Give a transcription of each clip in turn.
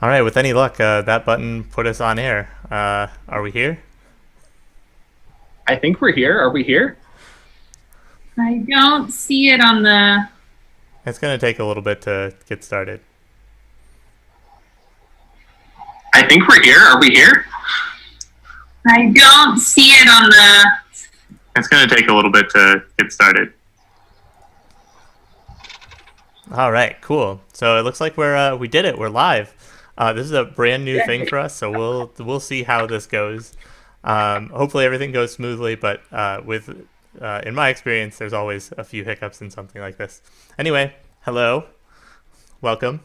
All right, with any luck, that button put us on air. Are we here? I think we're here. Are we here? I don't see it on the... It's going to take a little bit to get started. I think we're here. Are we here? I don't see it on the... It's going to take a little bit to get started. All right, cool. So it looks like we did it. We're live. This is a brand new thing for us, so we'll see how this goes. Hopefully everything goes smoothly, but in my experience, there's always a few hiccups in something like this. Anyway, hello, welcome.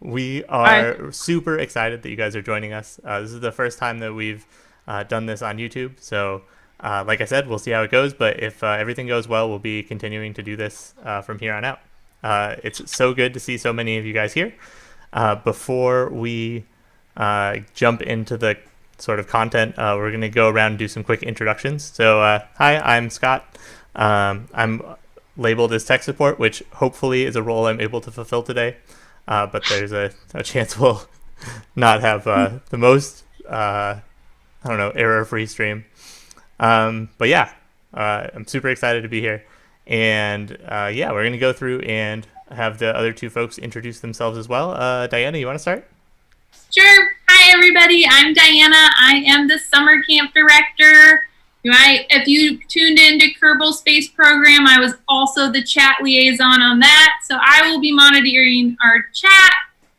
We are super excited that you guys are joining us. This is the first time that we've done this on YouTube, so like I said, we'll see how it goes, but if everything goes well, we'll be continuing to do this from here on out. It's so good to see so many of you guys here. Before we jump into the sort of content, we're going to go around and do some quick introductions. So hi, I'm Scott. I'm labeled as tech support, which hopefully is a role I'm able to fulfill today, but there's a chance we'll not have the most error-free stream. But yeah, I'm super excited to be here, and yeah, we're going to go through and have the other two folks introduce themselves as well. Diana, you want to start? Sure. Hi, everybody. I'm Diana. I am the summer camp director. If you tuned into Kerbal Space Program, I was also the chat liaison on that. So I will be monitoring our chat,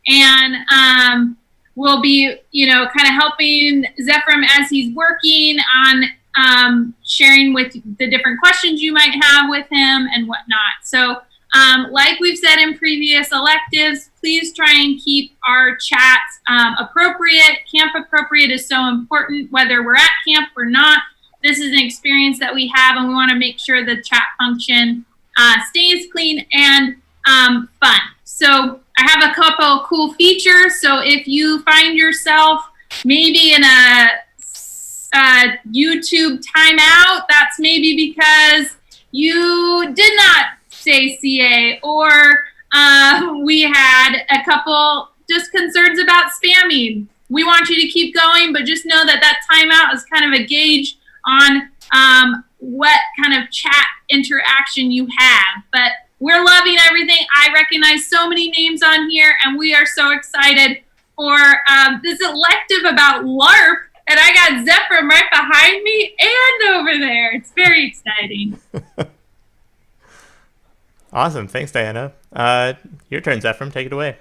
and we'll be, kind of helping Zephram as he's working on sharing with the different questions you might have with him and whatnot. So like we've said in previous electives, please try and keep our chats appropriate. Camp appropriate is so important, whether we're at camp or not. This is an experience that we have, and we want to make sure the chat function stays clean and fun. So I have a couple of cool features. So if you find yourself maybe in a YouTube timeout, that's maybe because you did not say CA, or we had a couple just concerns about spamming. We want you to keep going, but just know that that timeout is kind of a gauge on what kind of chat interaction you have. But we're loving everything. I recognize so many names on here, and we are so excited for this elective about LARP. And I got Zephram right behind me and over there. It's very exciting. Awesome. Thanks, Diana. Your turn, Zephram. Take it away.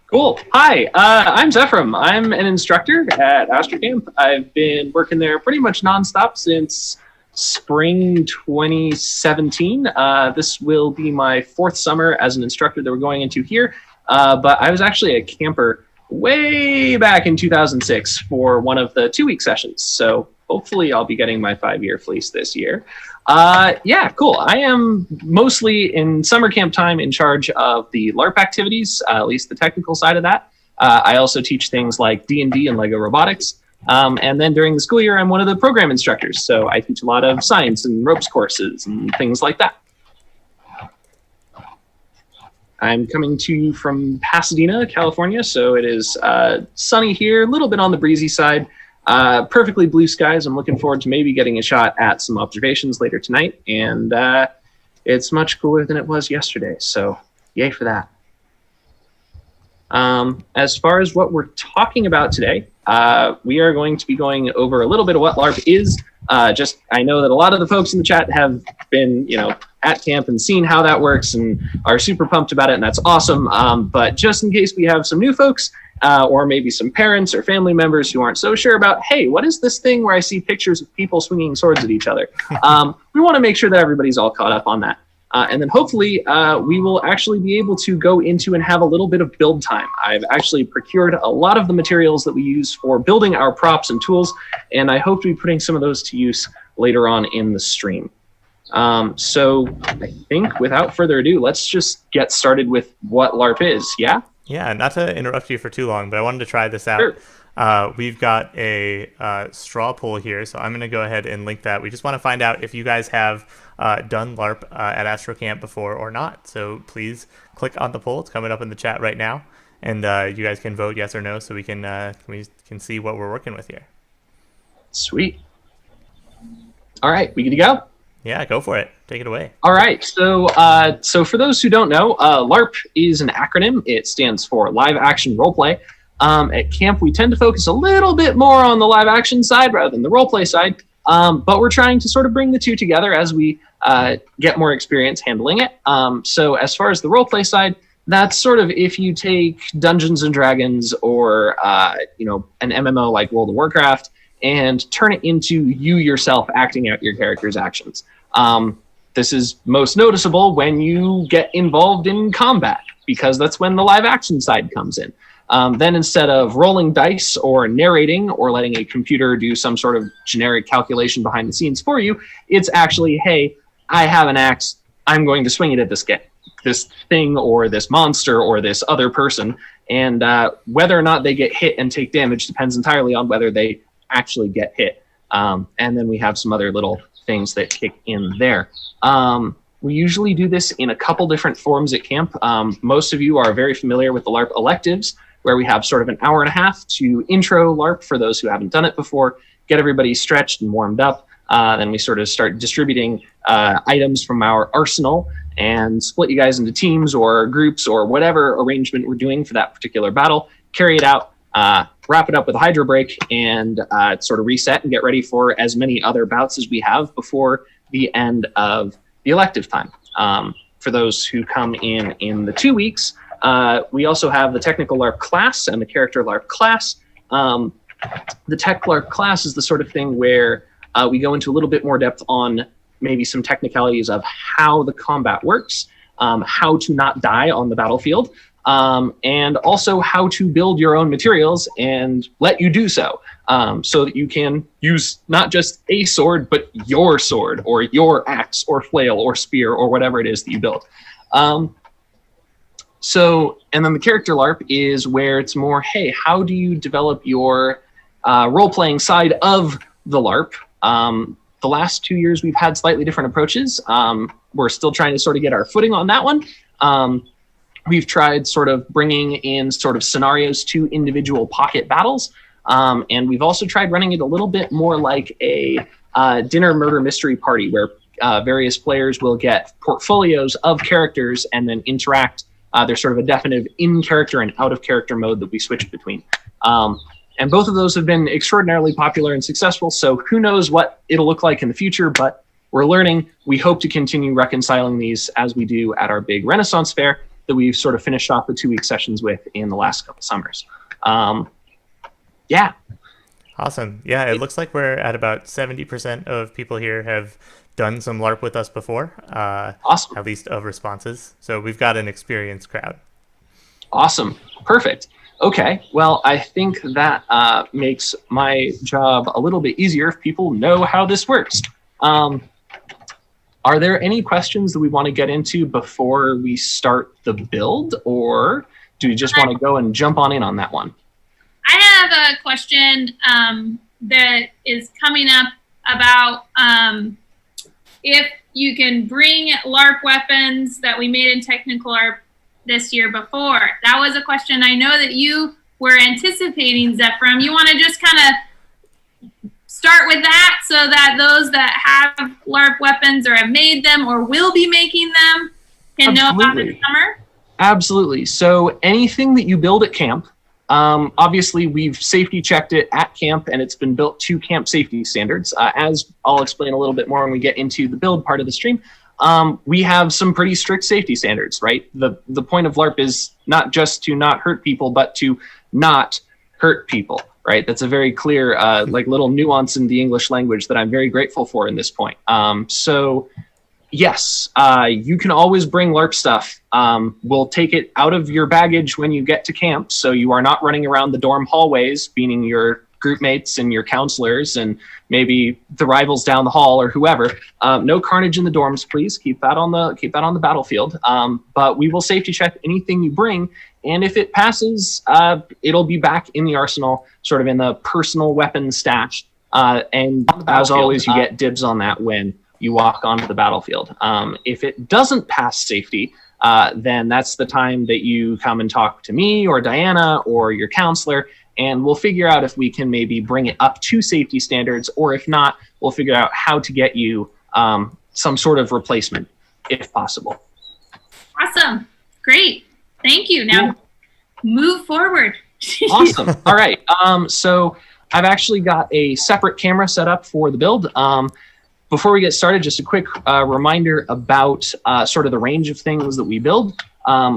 Cool. Hi, I'm Zephram. I'm an instructor at AstroCamp. I've been working there pretty much nonstop since spring 2017. This will be my fourth summer as an instructor that we're going into here. But I was actually a camper way back in 2006 for one of the 2-week sessions. So hopefully I'll be getting my 5-year fleece this year. Yeah, cool. I am mostly in summer camp time in charge of the LARP activities, at least the technical side of that. I also teach things like D&D and Lego robotics. And then during the school year, I'm one of the program instructors. So I teach a lot of science and ropes courses and things like that. I'm coming to you from Pasadena, California. So it is sunny here, a little bit on the breezy side. Perfectly blue skies. I'm looking forward to maybe getting a shot at some observations later tonight, and it's much cooler than it was yesterday, so yay for that. As far as what we're talking about today, we are going to be going over a little bit of what LARP is. I know that a lot of the folks in the chat have been, at camp and seen how that works and are super pumped about it, and that's awesome. But just in case we have some new folks, or maybe some parents or family members who aren't so sure about, hey, what is this thing where I see pictures of people swinging swords at each other? We want to make sure that everybody's all caught up on that. And then hopefully we will actually be able to go into and have a little bit of build time. I've actually procured a lot of the materials that we use for building our props and tools, and I hope to be putting some of those to use later on in the stream. So I think without further ado, let's just get started with what LARP is, yeah? Yeah, not to interrupt you for too long, but I wanted to try this out. Sure. We've got a straw poll here, so I'm going to go ahead and link that. We just want to find out if you guys have done LARP at AstroCamp before or not. So please click on the poll. It's coming up in the chat right now. and you guys can vote yes or no, so we can see what we're working with here. Sweet. All right, we good to go? Yeah, go for it. Take it away. All right. So for those who don't know, LARP is an acronym. It stands for Live Action Roleplay. At camp, we tend to focus a little bit more on the live action side rather than the roleplay side, but we're trying to sort of bring the two together as we get more experience handling it. So as far as the roleplay side, that's sort of if you take Dungeons and Dragons or an MMO like World of Warcraft and turn it into you yourself acting out your character's actions. This is most noticeable when you get involved in combat, because that's when the live action side comes in. Then instead of rolling dice or narrating or letting a computer do some sort of generic calculation behind the scenes for you, it's actually, hey, I have an axe, I'm going to swing it at this thing or this monster or this other person, and whether or not they get hit and take damage depends entirely on whether they actually get hit. And then we have some other little things that kick in there. We usually do this in a couple different forms at camp. Most of you are very familiar with the LARP electives, where we have sort of an hour and a half to intro LARP for those who haven't done it before, get everybody stretched and warmed up. Then we sort of start distributing items from our arsenal and split you guys into teams or groups or whatever arrangement we're doing for that particular battle, carry it out, wrap it up with a hydro break, and sort of reset and get ready for as many other bouts as we have before the end of the elective time. For those who come in the 2 weeks, we also have the technical LARP class and the character LARP class. The tech LARP class is the sort of thing where we go into a little bit more depth on maybe some technicalities of how the combat works, how to not die on the battlefield, and also how to build your own materials and let you do so, so that you can use not just a sword, but your sword or your axe or flail or spear or whatever it is that you build. And then the character LARP is where it's more, hey, how do you develop your role-playing side of the LARP? The last 2 years, we've had slightly different approaches. We're still trying to sort of get our footing on that one. We've tried sort of bringing in sort of scenarios to individual pocket battles. And we've also tried running it a little bit more like a dinner murder mystery party, where various players will get portfolios of characters and then interact. There's sort of a definite in-character and out-of-character mode that we switch between. And both of those have been extraordinarily popular and successful, so who knows what it'll look like in the future, but we're learning. We hope to continue reconciling these as we do at our big Renaissance Fair that we've sort of finished off the 2-week sessions with in the last couple summers. Yeah. Awesome. Yeah, it looks like we're at about 70% of people here have done some LARP with us before. Awesome. At least of responses. So we've got an experienced crowd. Awesome. Perfect. Okay. Well, I think that makes my job a little bit easier if people know how this works. Are there any questions that we want to get into before we start the build, or do you just want to go and jump on in on that one? I have a question that is coming up about if you can bring LARP weapons that we made in Technical LARP this year before. That was a question I know that you were anticipating, Zephram. You want to just kind of start with that so that those that have LARP weapons or have made them or will be making them can know about it this summer? Absolutely. So anything that you build at camp, obviously we've safety checked it at camp and it's been built to camp safety standards. As I'll explain a little bit more when we get into the build part of the stream, we have some pretty strict safety standards, right? The point of LARP is not just to not hurt people, but to not hurt people, right? That's a very clear, like little nuance in the English language that I'm very grateful for in this point. So yes, you can always bring LARP stuff. We'll take it out of your baggage when you get to camp, so you are not running around the dorm hallways, beating your group mates and your counselors and maybe the rivals down the hall or whoever. No carnage in the dorms, please. Keep that on the battlefield. But we will safety check anything you bring, and if it passes, it'll be back in the arsenal, sort of in the personal weapon stash. And as always, you get dibs on that when you walk onto the battlefield. If it doesn't pass safety, then that's the time that you come and talk to me or Diana or your counselor, and we'll figure out if we can maybe bring it up to safety standards, or if not, we'll figure out how to get you some sort of replacement, if possible. Awesome. Great. Thank you. Now move forward. Awesome. All right. So I've actually got a separate camera set up for the build. Before we get started, just a quick reminder about sort of the range of things that we build.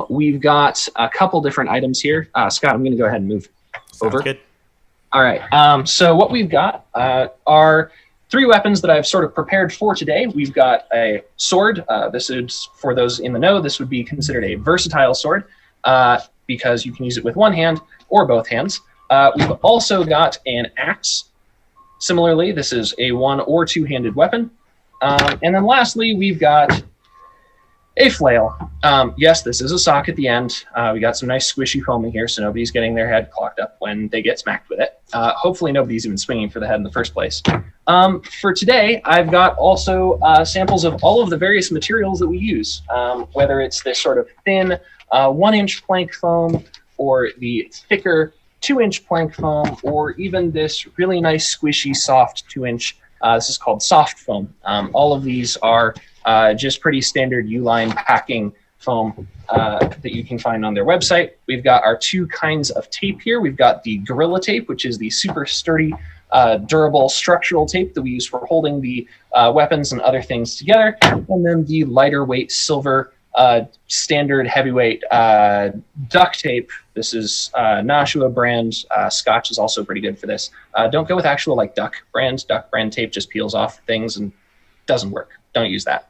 We've got a couple different items here. Scott, I'm going to go ahead and move over. Good. All right. So what we've got are 3 weapons that I've sort of prepared for today. We've got a sword. This is, for those in the know, this would be considered a versatile sword because you can use it with one hand or both hands. We've also got an axe. Similarly, this is a 1- or 2-handed weapon. And then lastly, we've got a flail. Yes, this is a sock at the end. We got some nice squishy foam in here, so nobody's getting their head clogged up when they get smacked with it. Hopefully nobody's even swinging for the head in the first place. For today, I've got also samples of all of the various materials that we use, whether it's this sort of thin 1-inch plank foam, or the thicker 2-inch plank foam, or even this really nice squishy soft 2-inch. This is called soft foam. All of these are just pretty standard U-line packing foam that you can find on their website. We've got our 2 kinds of tape here. We've got the Gorilla Tape, which is the super sturdy, durable structural tape that we use for holding the weapons and other things together. And then the lighter weight silver standard heavyweight duct tape. This is Nashua brand. Scotch is also pretty good for this. Don't go with actual like duck brand. Duck brand tape just peels off things and doesn't work. Don't use that.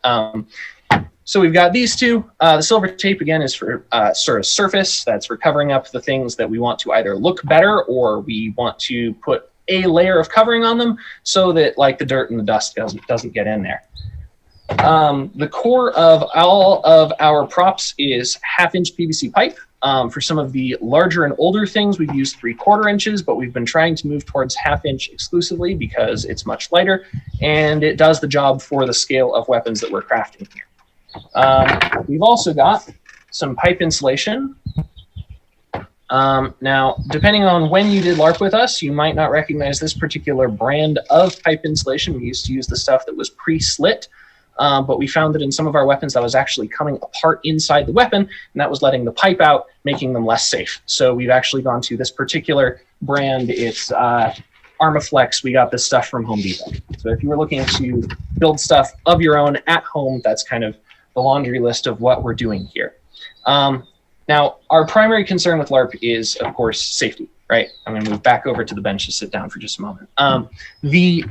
So we've got these 2. The silver tape, again, is for sort of surface. That's for covering up the things that we want to either look better, or we want to put a layer of covering on them so that like the dirt and the dust doesn't get in there. The core of all of our props is 1/2-inch PVC pipe. For some of the larger and older things, we've used 3/4 inches, but we've been trying to move towards 1/2-inch exclusively because it's much lighter and it does the job for the scale of weapons that we're crafting here. We've also got some pipe insulation. Now, depending on when you did LARP with us, you might not recognize this particular brand of pipe insulation. We used to use the stuff that was pre-slit. But we found that in some of our weapons that was actually coming apart inside the weapon, and that was letting the pipe out, making them less safe. So we've actually gone to this particular brand. It's Armaflex. We got this stuff from Home Depot. So if you were looking to build stuff of your own at home, that's kind of the laundry list of what we're doing here. Now, our primary concern with LARP is, of course, safety, right? I'm going to move back over to the bench to sit down for just a moment. The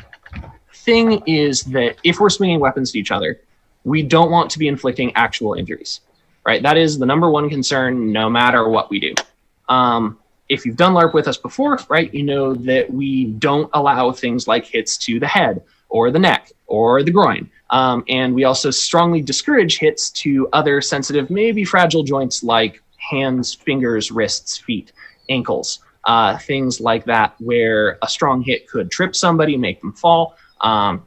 thing is that if we're swinging weapons to each other, we don't want to be inflicting actual injuries, right? That is the #1 concern no matter what we do. If you've done LARP with us before, right, you know that we don't allow things like hits to the head or the neck or the groin. And we also strongly discourage hits to other sensitive, maybe fragile joints like hands, fingers, wrists, feet, ankles, things like that, where a strong hit could trip somebody, make them fall,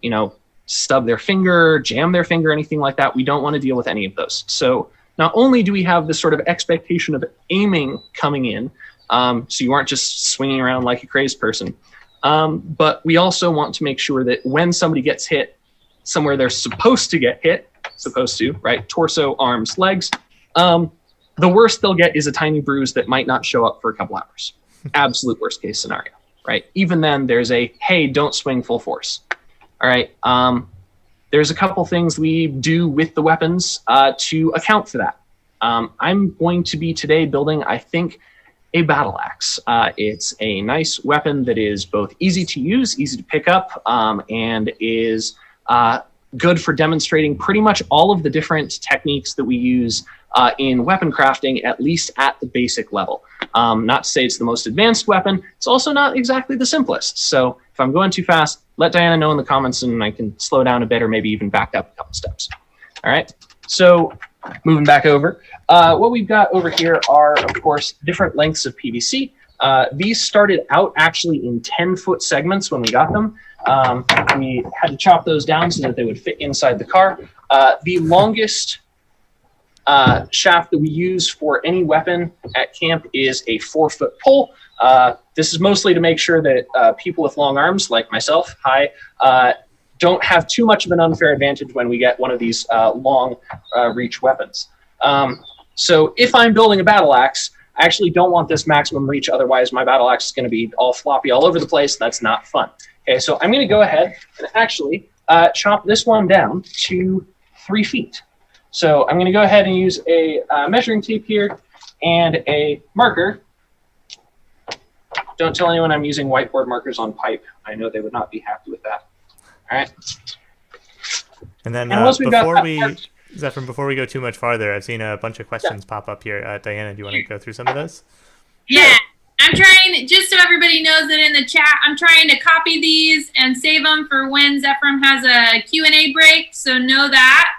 you know, stub their finger, jam their finger, anything like that. We don't want to deal with any of those. So not only do we have this sort of expectation of aiming coming in, so you aren't just swinging around like a crazed person, but we also want to make sure that when somebody gets hit somewhere they're supposed to get hit, right, torso, arms, legs, the worst they'll get is a tiny bruise that might not show up for a couple hours. Absolute worst case scenario, right? Even then, there's a, hey, don't swing full force. All right. There's a couple things we do with the weapons to account for that. I'm going to be today building, I think, a battle axe. It's a nice weapon that is both easy to use, easy to pick up, and is good for demonstrating pretty much all of the different techniques that we use in weapon crafting, at least at the basic level. Not to say it's the most advanced weapon, it's also not exactly the simplest. So if I'm going too fast, let Diana know in the comments and I can slow down a bit or maybe even back up a couple steps. All right, so moving back over. What we've got over here are, of course, different lengths of PVC. These started out actually in 10-foot segments when we got them. We had to chop those down so that they would fit inside the car. The longest shaft that we use for any weapon at camp is a 4-foot pole. This is mostly to make sure that people with long arms, like myself, don't have too much of an unfair advantage when we get one of these long reach weapons. So if I'm building a battle axe, I actually don't want this maximum reach, otherwise my battle axe is going to be all floppy all over the place. That's not fun. Okay, so I'm going to go ahead and actually chop this one down to 3 feet. So I'm going to go ahead and use a measuring tape here and a marker. Don't tell anyone I'm using whiteboard markers on pipe. I know they would not be happy with that. All right. And then before we go too much farther, I've seen a bunch of questions pop up here. Diana, do you want to go through some of those? Yeah, I'm trying, just so everybody knows that in the chat, I'm trying to copy these and save them for when Zephram has a Q&A break, so know that.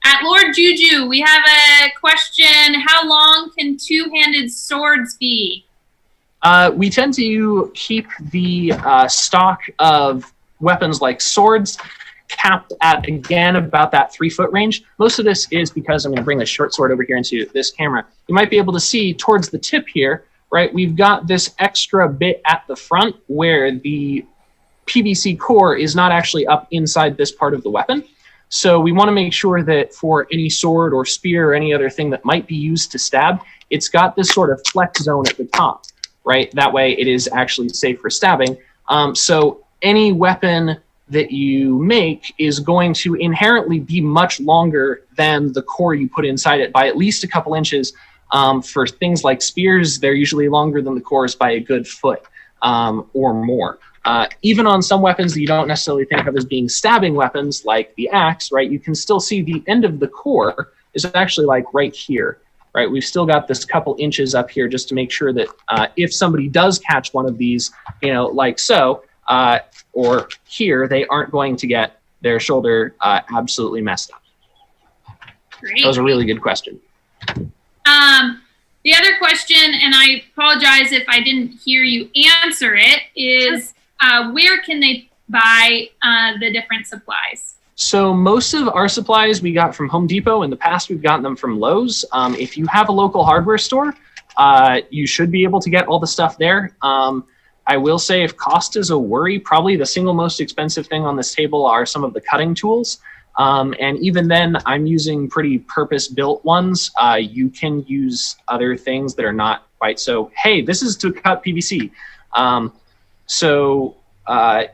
At Lord Juju, we have a question, how long can two-handed swords be? We tend to keep the stock of weapons like swords capped at, again, about that 3-foot range. Most of this is because I'm going to bring the short sword over here into this camera. You might be able to see towards the tip here, right, we've got this extra bit at the front where the PVC core is not actually up inside this part of the weapon. So we want to make sure that for any sword or spear or any other thing that might be used to stab, it's got this sort of flex zone at the top, right? That way it is actually safe for stabbing. So any weapon that you make is going to inherently be much longer than the core you put inside it by at least a couple inches. For things like spears, they're usually longer than the cores by a good foot or more. Even on some weapons that you don't necessarily think of as being stabbing weapons, like the axe, right, you can still see the end of the core is actually like right here, right? We've still got this couple inches up here just to make sure that if somebody does catch one of these, you know, like so, or here, they aren't going to get their shoulder absolutely messed up. Great. That was a really good question. The other question, and I apologize if I didn't hear you answer it, is where can they buy the different supplies? So most of our supplies we got from Home Depot. In the past, we've gotten them from Lowe's. If you have a local hardware store, you should be able to get all the stuff there. I will say if cost is a worry, probably the single most expensive thing on this table are some of the cutting tools. And even then, I'm using pretty purpose-built ones. You can use other things that are not quite so, hey, this is to cut PVC.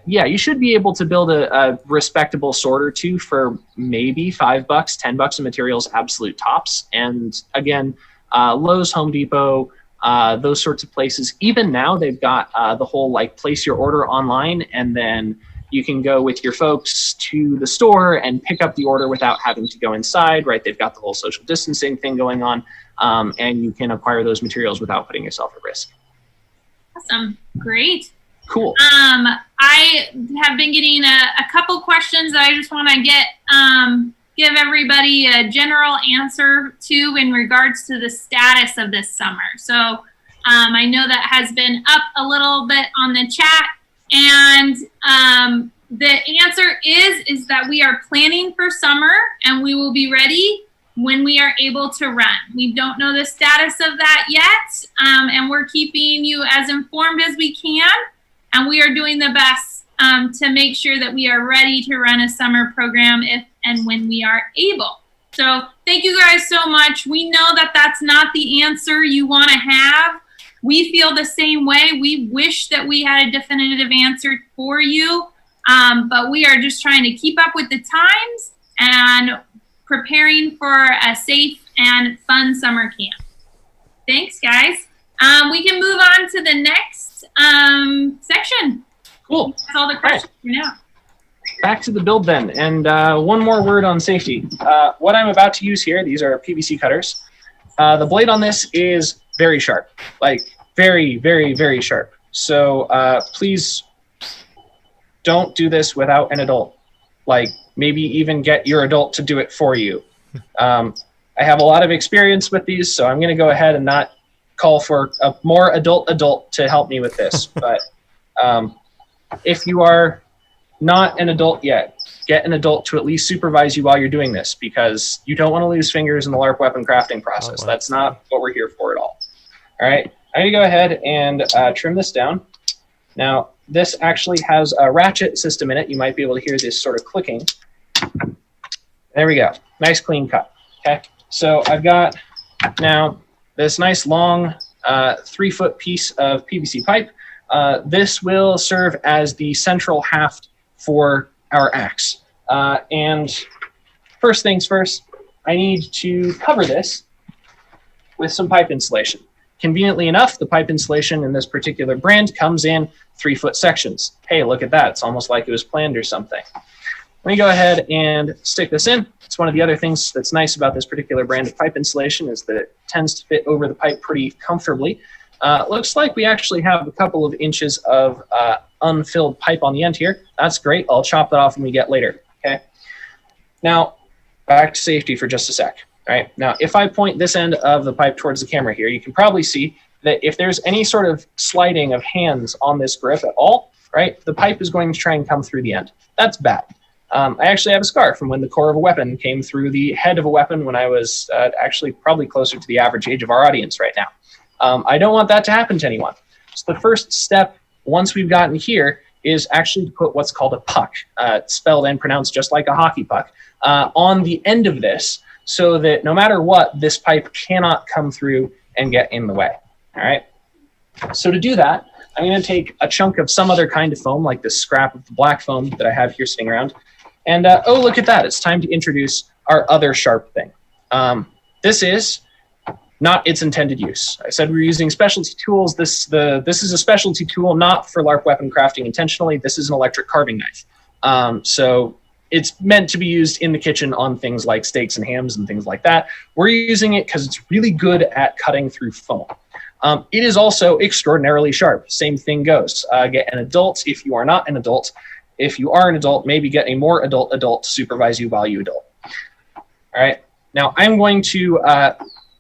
Yeah, you should be able to build a respectable sword or two for maybe $5, $10 of materials, absolute tops. And again, Lowe's, Home Depot, those sorts of places. Even now, they've got the whole like place your order online, and then you can go with your folks to the store and pick up the order without having to go inside, right? They've got the whole social distancing thing going on, and you can acquire those materials without putting yourself at risk. Awesome. Great. Cool. I have been getting a couple questions that I just want to give everybody a general answer to in regards to the status of this summer. So I know that has been up a little bit on the chat, and the answer is that we are planning for summer and we will be ready when we are able to run. We don't know the status of that yet, and we're keeping you as informed as we can, and we are doing the best to make sure that we are ready to run a summer program if and when we are able. So thank you guys so much. We know that that's not the answer you want to have. We feel the same way. We wish that we had a definitive answer for you, but we are just trying to keep up with the times and preparing for a safe and fun summer camp. Thanks, guys. We can move on to the next section. Cool. That's all the questions for now. Back to the build then, and one more word on safety. What I'm about to use here, these are PVC cutters. The blade on this is very sharp, like very, very, very sharp. So please don't do this without an adult. Like maybe even get your adult to do it for you. I have a lot of experience with these, so I'm going to go ahead and not call for a more adult to help me with this. But if you are not an adult yet, get an adult to at least supervise you while you're doing this, because you don't want to lose fingers in the LARP weapon crafting process. That's not what we're here for at all. All right, I'm going to go ahead and trim this down. Now, this actually has a ratchet system in it. You might be able to hear this sort of clicking. There we go. Nice clean cut. Okay, so I've got now this nice long 3-foot piece of PVC pipe. This will serve as the central haft for our axe. And first things first, I need to cover this with some pipe insulation. Conveniently enough, the pipe insulation in this particular brand comes in 3-foot sections. Hey, look at that. It's almost like it was planned or something. Let me go ahead and stick this in. It's one of the other things that's nice about this particular brand of pipe insulation is that it tends to fit over the pipe pretty comfortably. Looks like we actually have a couple of inches of unfilled pipe on the end here. That's great. I'll chop that off when we get later. Okay. Now, back to safety for just a sec. All right. Now, if I point this end of the pipe towards the camera here, you can probably see that if there's any sort of sliding of hands on this grip at all, right, the pipe is going to try and come through the end. That's bad. I actually have a scar from when the core of a weapon came through the head of a weapon when I was actually probably closer to the average age of our audience right now. I don't want that to happen to anyone. So the first step, once we've gotten here, is actually to put what's called a puck, spelled and pronounced just like a hockey puck, on the end of this, so that no matter what, this pipe cannot come through and get in the way. All right. So to do that, I'm going to take a chunk of some other kind of foam, like this scrap of the black foam that I have here sitting around. And oh, look at that. It's time to introduce our other sharp thing. This is not its intended use. I said we were using specialty tools. This is a specialty tool not for LARP weapon crafting intentionally. This is an electric carving knife. So it's meant to be used in the kitchen on things like steaks and hams and things like that. We're using it because it's really good at cutting through foam. It is also extraordinarily sharp. Same thing goes. Get an adult if you are not an adult. If you are an adult, maybe get a more adult to supervise you while you adult. All right. Now I'm going to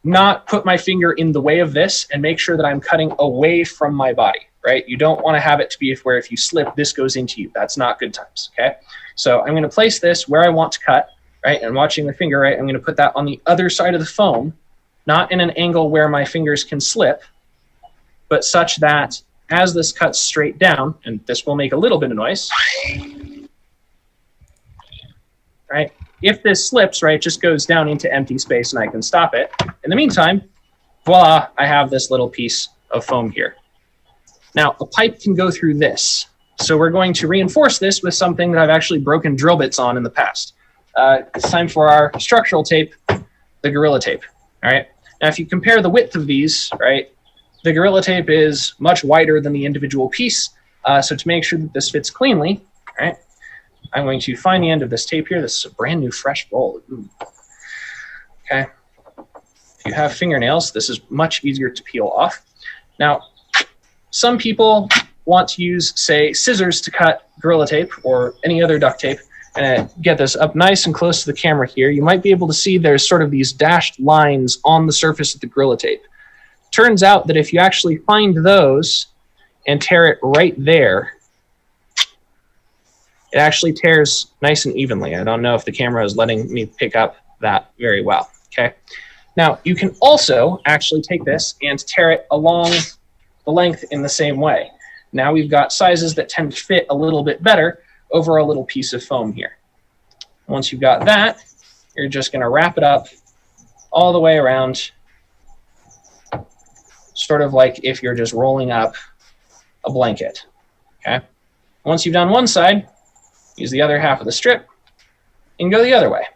not put my finger in the way of this and make sure that I'm cutting away from my body, right? You don't want to have it to be where if you slip, this goes into you. That's not good times, okay? So I'm going to place this where I want to cut, right? And watching the finger, right? I'm going to put that on the other side of the foam, not in an angle where my fingers can slip, but such that as this cuts straight down, and this will make a little bit of noise, right? If this slips, right, it just goes down into empty space and I can stop it. In the meantime, voila, I have this little piece of foam here. Now, a pipe can go through this. So we're going to reinforce this with something that I've actually broken drill bits on in the past. It's time for our structural tape, the Gorilla Tape. All right. Now, if you compare the width of these, right, the Gorilla Tape is much wider than the individual piece. So to make sure that this fits cleanly, all right, I'm going to find the end of this tape here. This is a brand new fresh roll. Ooh. Okay. If you have fingernails, this is much easier to peel off. Now, some people want to use, say, scissors to cut Gorilla Tape or any other duct tape. And get this up nice and close to the camera here. You might be able to see there's sort of these dashed lines on the surface of the Gorilla Tape. Turns out that if you actually find those and tear it right there, it actually tears nice and evenly. I don't know if the camera is letting me pick up that very well. Okay. Now, you can also actually take this and tear it along the length in the same way. Now we've got sizes that tend to fit a little bit better over a little piece of foam here. Once you've got that, you're just going to wrap it up all the way around, sort of like if you're just rolling up a blanket. Okay. Once you've done one side, use the other half of the strip and go the other way.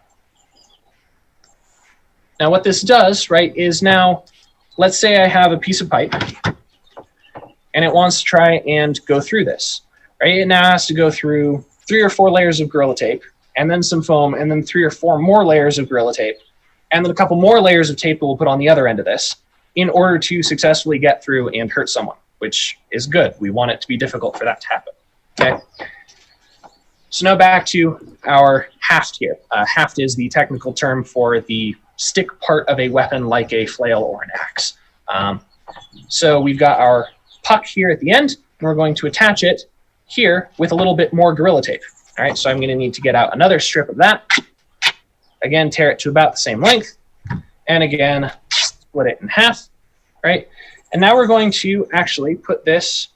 Now what this does, right, is now, let's say I have a piece of pipe and it wants to try and go through this, right? It now has to go through 3 or 4 layers of Gorilla Tape and then some foam and then 3 or 4 more layers of Gorilla Tape and then a couple more layers of tape that we'll put on the other end of this in order to successfully get through and hurt someone, which is good. We want it to be difficult for that to happen, okay? So now back to our haft here. Haft is the technical term for the stick part of a weapon like a flail or an axe. So we've got our puck here at the end, and we're going to attach it here with a little bit more Gorilla Tape. All right, so I'm going to need to get out another strip of that. Again, tear it to about the same length. And again, split it in half, right? And now we're going to actually put this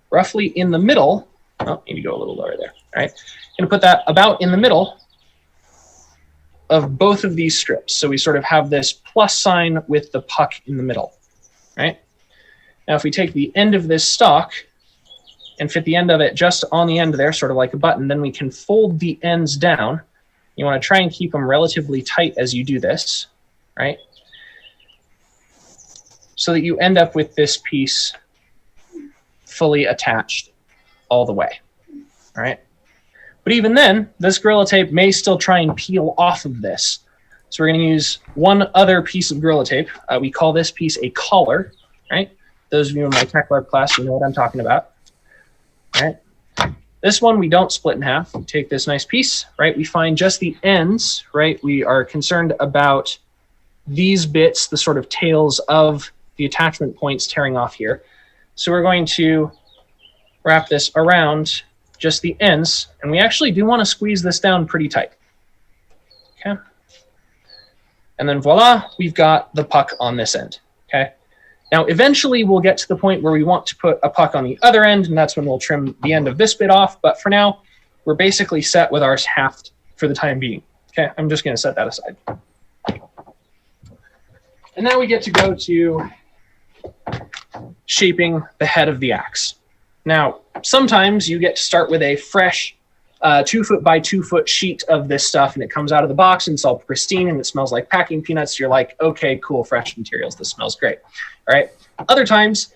roughly in the middle. Oh, need to go a little lower there, all right? Going to put that about in the middle of both of these strips. So we sort of have this plus sign with the puck in the middle, right? Now, if we take the end of this stalk and fit the end of it just on the end there, sort of like a button, then we can fold the ends down. You want to try and keep them relatively tight as you do this, right? So that you end up with this piece fully attached all the way, all right? But even then, this Gorilla Tape may still try and peel off of this. So we're going to use one other piece of Gorilla Tape. We call this piece a collar, right? Those of you in my Tech Larp class, you know what I'm talking about, all right? This one we don't split in half. We take this nice piece, right? We find just the ends, right? We are concerned about these bits, the sort of tails of the attachment points tearing off here. So we're going to wrap this around just the ends, and we actually do want to squeeze this down pretty tight. Okay. And then voila, we've got the puck on this end. Okay. Now, eventually we'll get to the point where we want to put a puck on the other end, and that's when we'll trim the end of this bit off. But for now, we're basically set with ours halved for the time being. Okay, I'm just going to set that aside. And now we get to go to shaping the head of the axe. Now, sometimes you get to start with a fresh 2 foot by 2 foot sheet of this stuff, and it comes out of the box and it's all pristine and it smells like packing peanuts. You're like, okay, cool, fresh materials. This smells great. All right. Other times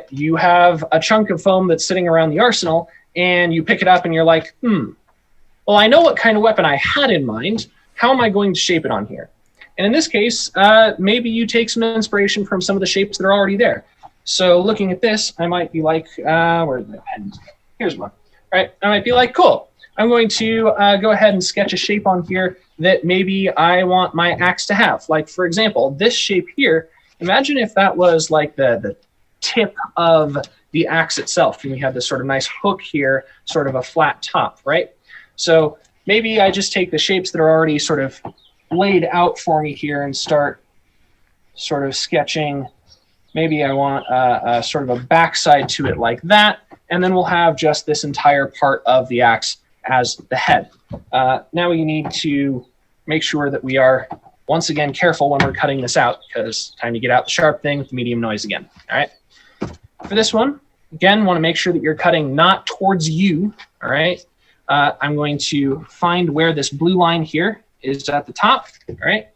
you have a chunk of foam that's sitting around the arsenal and you pick it up and you're like, well, I know what kind of weapon I had in mind. How am I going to shape it on here? And in this case, maybe you take some inspiration from some of the shapes that are already there. So looking at this, I might be like, where's my pen? Here's one. All right. I might be like, cool. I'm going to go ahead and sketch a shape on here that maybe I want my axe to have. Like, for example, this shape here, imagine if that was like the tip of the axe itself, and we have this sort of nice hook here, sort of a flat top, right? So maybe I just take the shapes that are already sort of laid out for me here and start sort of sketching. Maybe I want a sort of a backside to it like that, and then we'll have just this entire part of the axe as the head. Now we need to make sure that we are, once again, careful when we're cutting this out, because time to get out the sharp thing with the medium noise again. All right. For this one, again, want to make sure that you're cutting not towards you. All right. I'm going to find where this blue line here is at the top. All right.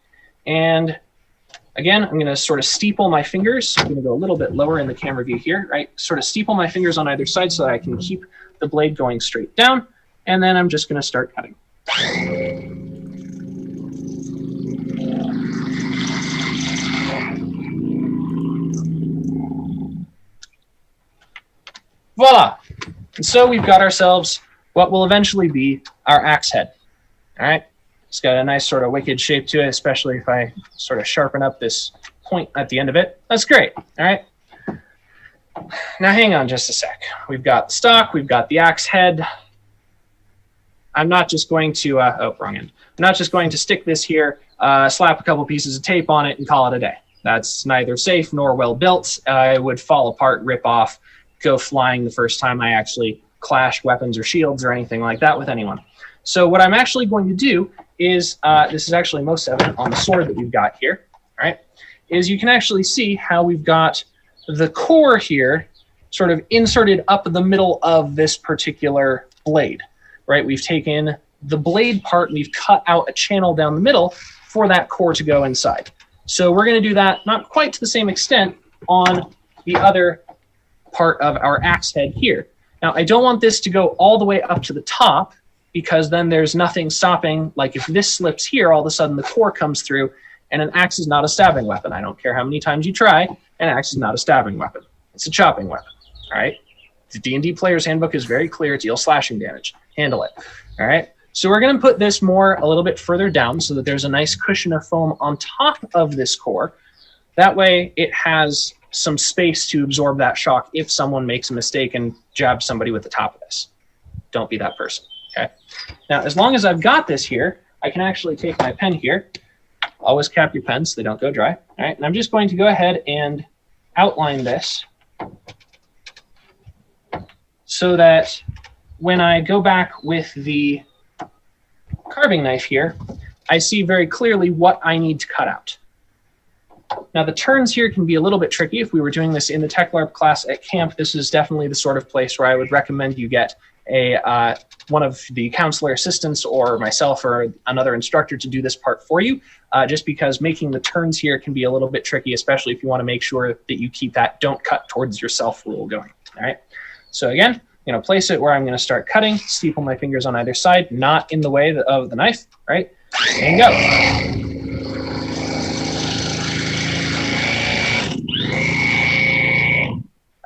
And again, I'm going to sort of steeple my fingers. I'm going to go a little bit lower in the camera view here, right? Sort of steeple my fingers on either side so that I can keep the blade going straight down. And then I'm just going to start cutting. Voila! And so we've got ourselves what will eventually be our axe head. All right? It's got a nice sort of wicked shape to it, especially if I sort of sharpen up this point at the end of it. That's great. All right? Now hang on just a sec. We've got the stock. We've got the axe head. I'm not just going to, oh, wrong end. I'm not just going to stick this here, slap a couple pieces of tape on it and call it a day. That's neither safe nor well built. It would fall apart, rip off, go flying the first time I actually clash weapons or shields or anything like that with anyone. So what I'm actually going to do is, this is actually most evident on the sword that we've got here, all right, is you can actually see how we've got the core here sort of inserted up the middle of this particular blade. Right, we've taken the blade part and we've cut out a channel down the middle for that core to go inside. So we're going to do that, not quite to the same extent, on the other part of our axe head here. Now, I don't want this to go all the way up to the top, because then there's nothing stopping. Like if this slips here, all of a sudden the core comes through, and an axe is not a stabbing weapon. I don't care how many times you try, an axe is not a stabbing weapon. It's a chopping weapon, all right? The D&D Player's Handbook is very clear. Deal slashing damage. Handle it. All right. So we're going to put this a little bit further down so that there's a nice cushion of foam on top of this core. That way it has some space to absorb that shock if someone makes a mistake and jabs somebody with the top of this. Don't be that person. Okay. Now, as long as I've got this here, I can actually take my pen here. Always cap your pens so they don't go dry. All right, and I'm just going to go ahead and outline this so that when I go back with the carving knife here, I see very clearly what I need to cut out. Now, the turns here can be a little bit tricky. If we were doing this in the Tech LARP class at camp, this is definitely the sort of place where I would recommend you get a one of the counselor assistants or myself or another instructor to do this part for you, just because making the turns here can be a little bit tricky, especially if you want to make sure that you keep that don't cut towards yourself rule going. All right. So again, I'm going to place it where I'm going to start cutting, steeple my fingers on either side, not in the way of the knife, right? And go.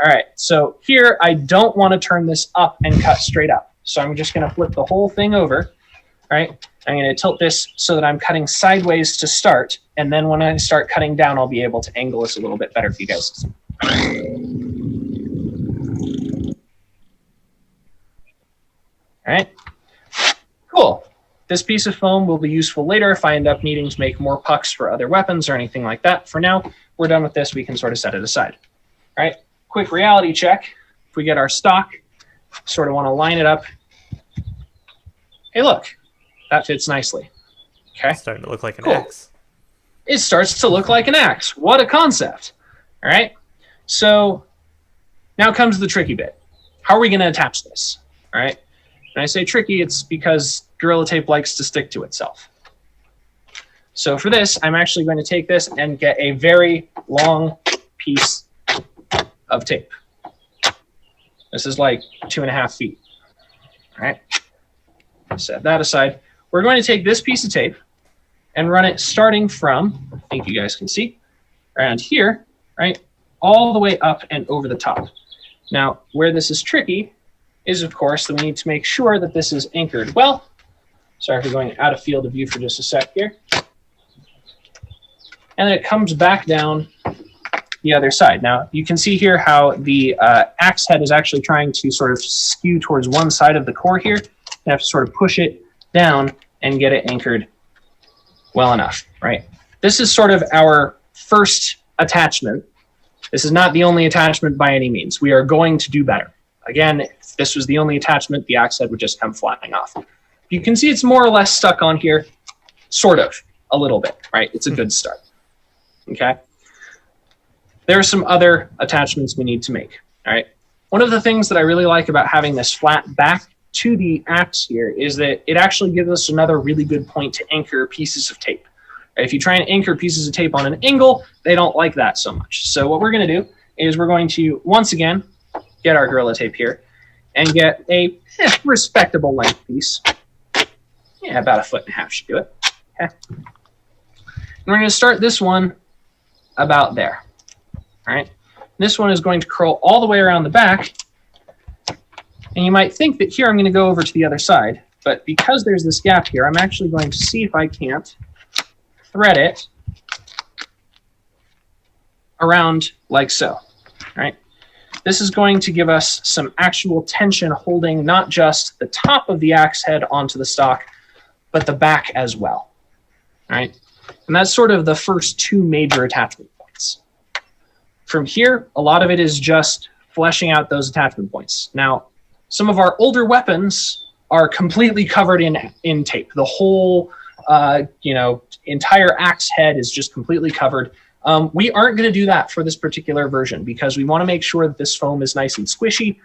All right, so here I don't want to turn this up and cut straight up. So I'm just going to flip the whole thing over, right? I'm going to tilt this so that I'm cutting sideways to start, and then when I start cutting down, I'll be able to angle this a little bit better for you guys. All right, cool. This piece of foam will be useful later if I end up needing to make more pucks for other weapons or anything like that. For now, we're done with this. We can sort of set it aside. All right. Quick reality check. If we get our stock, sort of want to line it up. Hey, look, that fits nicely. Okay. It's starting to look like an Cool. axe. It starts to look like an axe. What a concept. All right. So now comes the tricky bit. How are we going to attach this? All right. When I say tricky, it's because Gorilla Tape likes to stick to itself. So for this, I'm actually going to take this and get a very long piece of tape. This is like 2.5 feet. All right. Set that aside. We're going to take this piece of tape and run it starting from, I think you guys can see, around here, right, all the way up and over the top. Now, where this is tricky is, of course, that we need to make sure that this is anchored well. Sorry for going out of field of view for just a sec here. And then it comes back down the other side. Now, you can see here how the axe head is actually trying to sort of skew towards one side of the core here. You have to sort of push it down and get it anchored well enough, right? This is sort of our first attachment. This is not the only attachment by any means. We are going to do better. Again, if this was the only attachment, the axe head would just come flying off. You can see it's more or less stuck on here, sort of, a little bit, right? It's a good start, okay? There are some other attachments we need to make, all right? One of the things that I really like about having this flat back to the axe here is that it actually gives us another really good point to anchor pieces of tape. If you try and anchor pieces of tape on an angle, they don't like that so much. So what we're going to do is we're going to, once again, get our Gorilla Tape here and get a respectable length piece. Yeah, about 1.5 feet should do it. Okay. And we're going to start this one about there. All right. This one is going to curl all the way around the back. And you might think that here I'm going to go over to the other side. But because there's this gap here, I'm actually going to see if I can't thread it around like so. All right. This is going to give us some actual tension holding not just the top of the axe head onto the stock, but the back as well. All right. And that's sort of the first two major attachment points. From here, a lot of it is just fleshing out those attachment points. Now, some of our older weapons are completely covered in tape. The whole, entire axe head is just completely covered. We aren't going to do that for this particular version because we want to make sure that this foam is nice and squishy.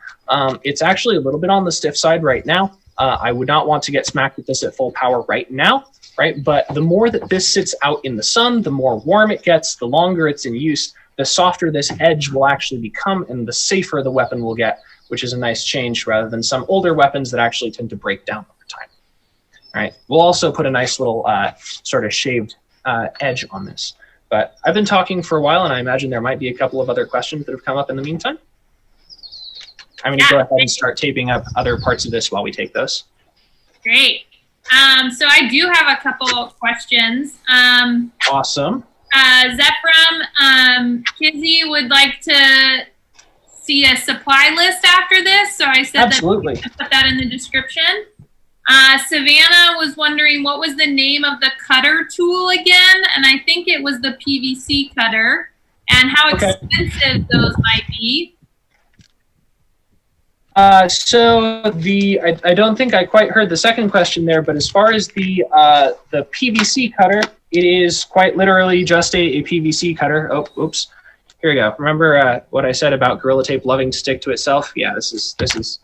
It's actually a little bit on the stiff side right now. I would not want to get smacked with this at full power right now, right? But the more that this sits out in the sun, the more warm it gets, the longer it's in use, the softer this edge will actually become and the safer the weapon will get, which is a nice change rather than some older weapons that actually tend to break down over time. All right, we'll also put a nice little sort of shaved edge on this. But I've been talking for a while, and I imagine there might be a couple of other questions that have come up in the meantime. I'm going to go ahead and start taping up other parts of this while we take those. Great. So I do have a couple of questions. Awesome. Zephram, Kizzy would like to see a supply list after this, so I said Absolutely. that we can put that in the description. Savannah was wondering what was the name of the cutter tool again, and I think it was the PVC cutter, and how expensive those might be. So I don't think I quite heard the second question there, but as far as the PVC cutter, it is quite literally just a PVC cutter. Oh, oops. Here we go. Remember what I said about Gorilla Tape loving to stick to itself? Yeah, this is.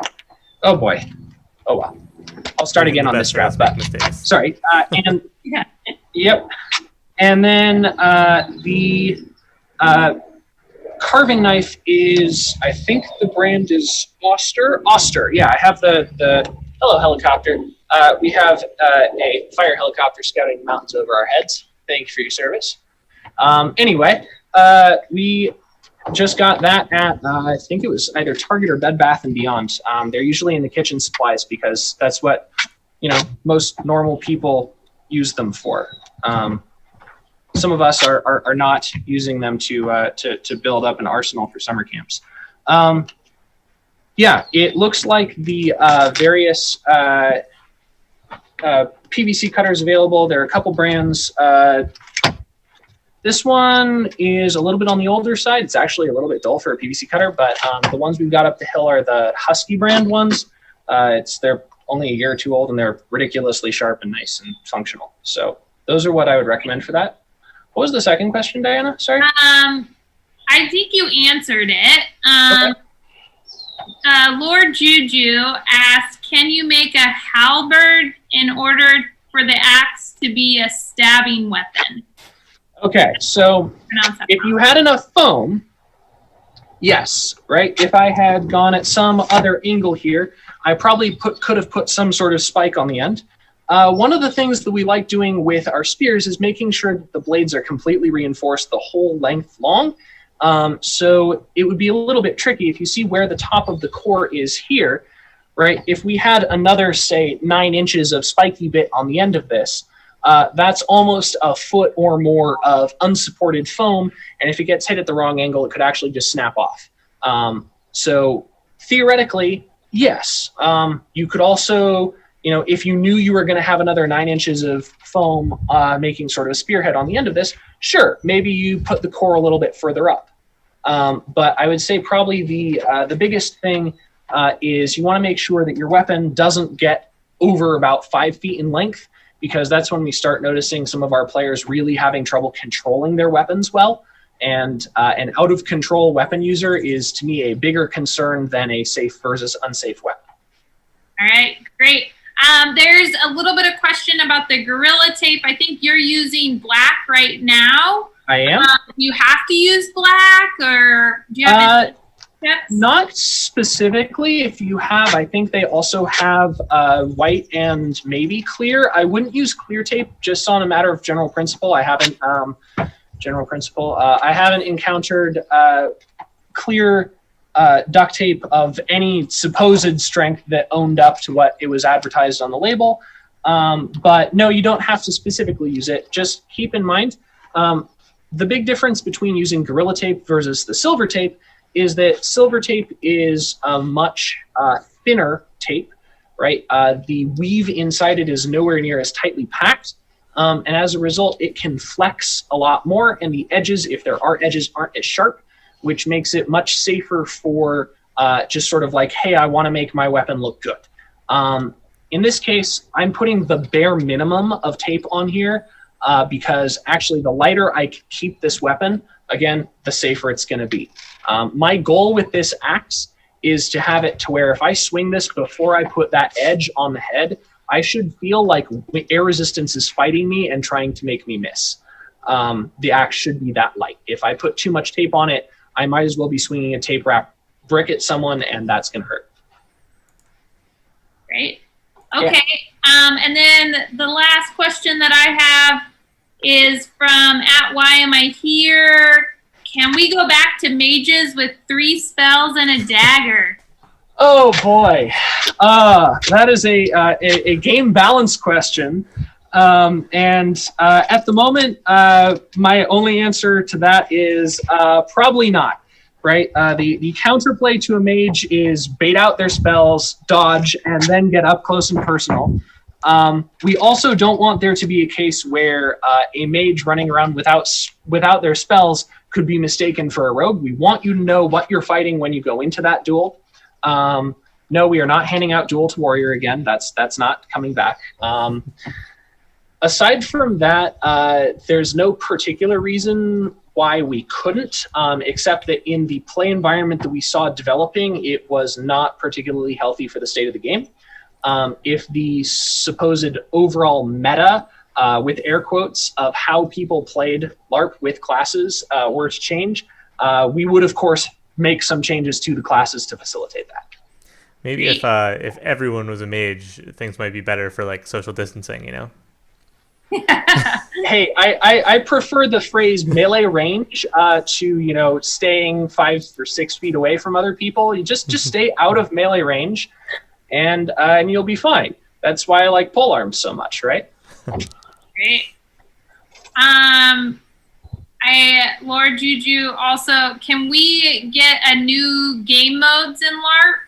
Oh boy. Oh well. I'll start again on this draft. But sorry. And yep. And then the carving knife is, I think the brand is Oster. Yeah, I have the hello helicopter. We have a fire helicopter scouting the mountains over our heads. Thank you for your service. Anyway, we just got that at I think it was either Target or Bed Bath & Beyond. They're usually in the kitchen supplies because that's what most normal people use them for. Some of us are not using them to build up an arsenal for summer camps. Yeah, it looks like the various PVC cutters available. There are a couple brands. This one is a little bit on the older side. It's actually a little bit dull for a PVC cutter, but the ones we've got up the hill are the Husky brand ones. They're only a year or two old, and they're ridiculously sharp and nice and functional. So those are what I would recommend for that. What was the second question, Diana? Sorry. I think you answered it. Okay. Lord Juju asked, can you make a halberd in order for the axe to be a stabbing weapon? Okay, so if you had enough foam, yes, right? If I had gone at some other angle here, I probably could have put some sort of spike on the end. One of the things that we like doing with our spears is making sure that the blades are completely reinforced the whole length long. So it would be a little bit tricky if you see where the top of the core is here, right? If we had another, say, 9 inches of spiky bit on the end of this, that's almost a foot or more of unsupported foam, and if it gets hit at the wrong angle, it could actually just snap off. So theoretically, yes. You could also, if you knew you were going to have another 9 inches of foam making sort of a spearhead on the end of this, sure, maybe you put the core a little bit further up. But I would say probably the biggest thing is you want to make sure that your weapon doesn't get over about 5 feet in length, because that's when we start noticing some of our players really having trouble controlling their weapons well. And an out-of-control weapon user is, to me, a bigger concern than a safe versus unsafe weapon. All right, great. There's a little bit of question about the Gorilla Tape. I think you're using black right now. I am. You have to use black, or do you have any tips? Not specifically. If you have, I think they also have white and maybe clear. I wouldn't use clear tape just on a matter of general principle. I haven't I haven't encountered clear duct tape of any supposed strength that owned up to what it was advertised on the label. But no, you don't have to specifically use it. Just keep in mind, the big difference between using Gorilla Tape versus the silver tape is that silver tape is a much thinner tape, right? The weave inside it is nowhere near as tightly packed. And as a result, it can flex a lot more, and the edges, if there are edges, aren't as sharp, which makes it much safer for just sort of like, hey, I want to make my weapon look good. In this case, I'm putting the bare minimum of tape on here because actually the lighter I keep this weapon, again, the safer it's going to be. My goal with this axe is to have it to where if I swing this before I put that edge on the head, I should feel like air resistance is fighting me and trying to make me miss. The axe should be that light. If I put too much tape on it, I might as well be swinging a tape wrap brick at someone, and that's going to hurt. Great. Okay. Yeah. And then the last question that I have is from @Why Am I Here? Can we go back to mages with 3 spells and a dagger? Oh boy, that is a game balance question, and at the moment, my only answer to that is probably not. Right, the counterplay to a mage is bait out their spells, dodge, and then get up close and personal. We also don't want there to be a case where a mage running around without their spells could be mistaken for a rogue. We want you to know what you're fighting when you go into that duel. No, we are not handing out Duel to Warrior again. That's not coming back. Aside from that, there's no particular reason why we couldn't, except that in the play environment that we saw developing, it was not particularly healthy for the state of the game. If the supposed overall meta, with air quotes, of how people played LARP with classes were to change, we would, of course, make some changes to the classes to facilitate that. Maybe if everyone was a mage, things might be better for like social distancing, you know? Hey, I prefer the phrase melee range to, you know, staying 5 or 6 feet away from other people. You just stay out of melee range, and you'll be fine. That's why I like polearms so much, right? Great. Lord Juju, also, can we get a new game modes in LARP?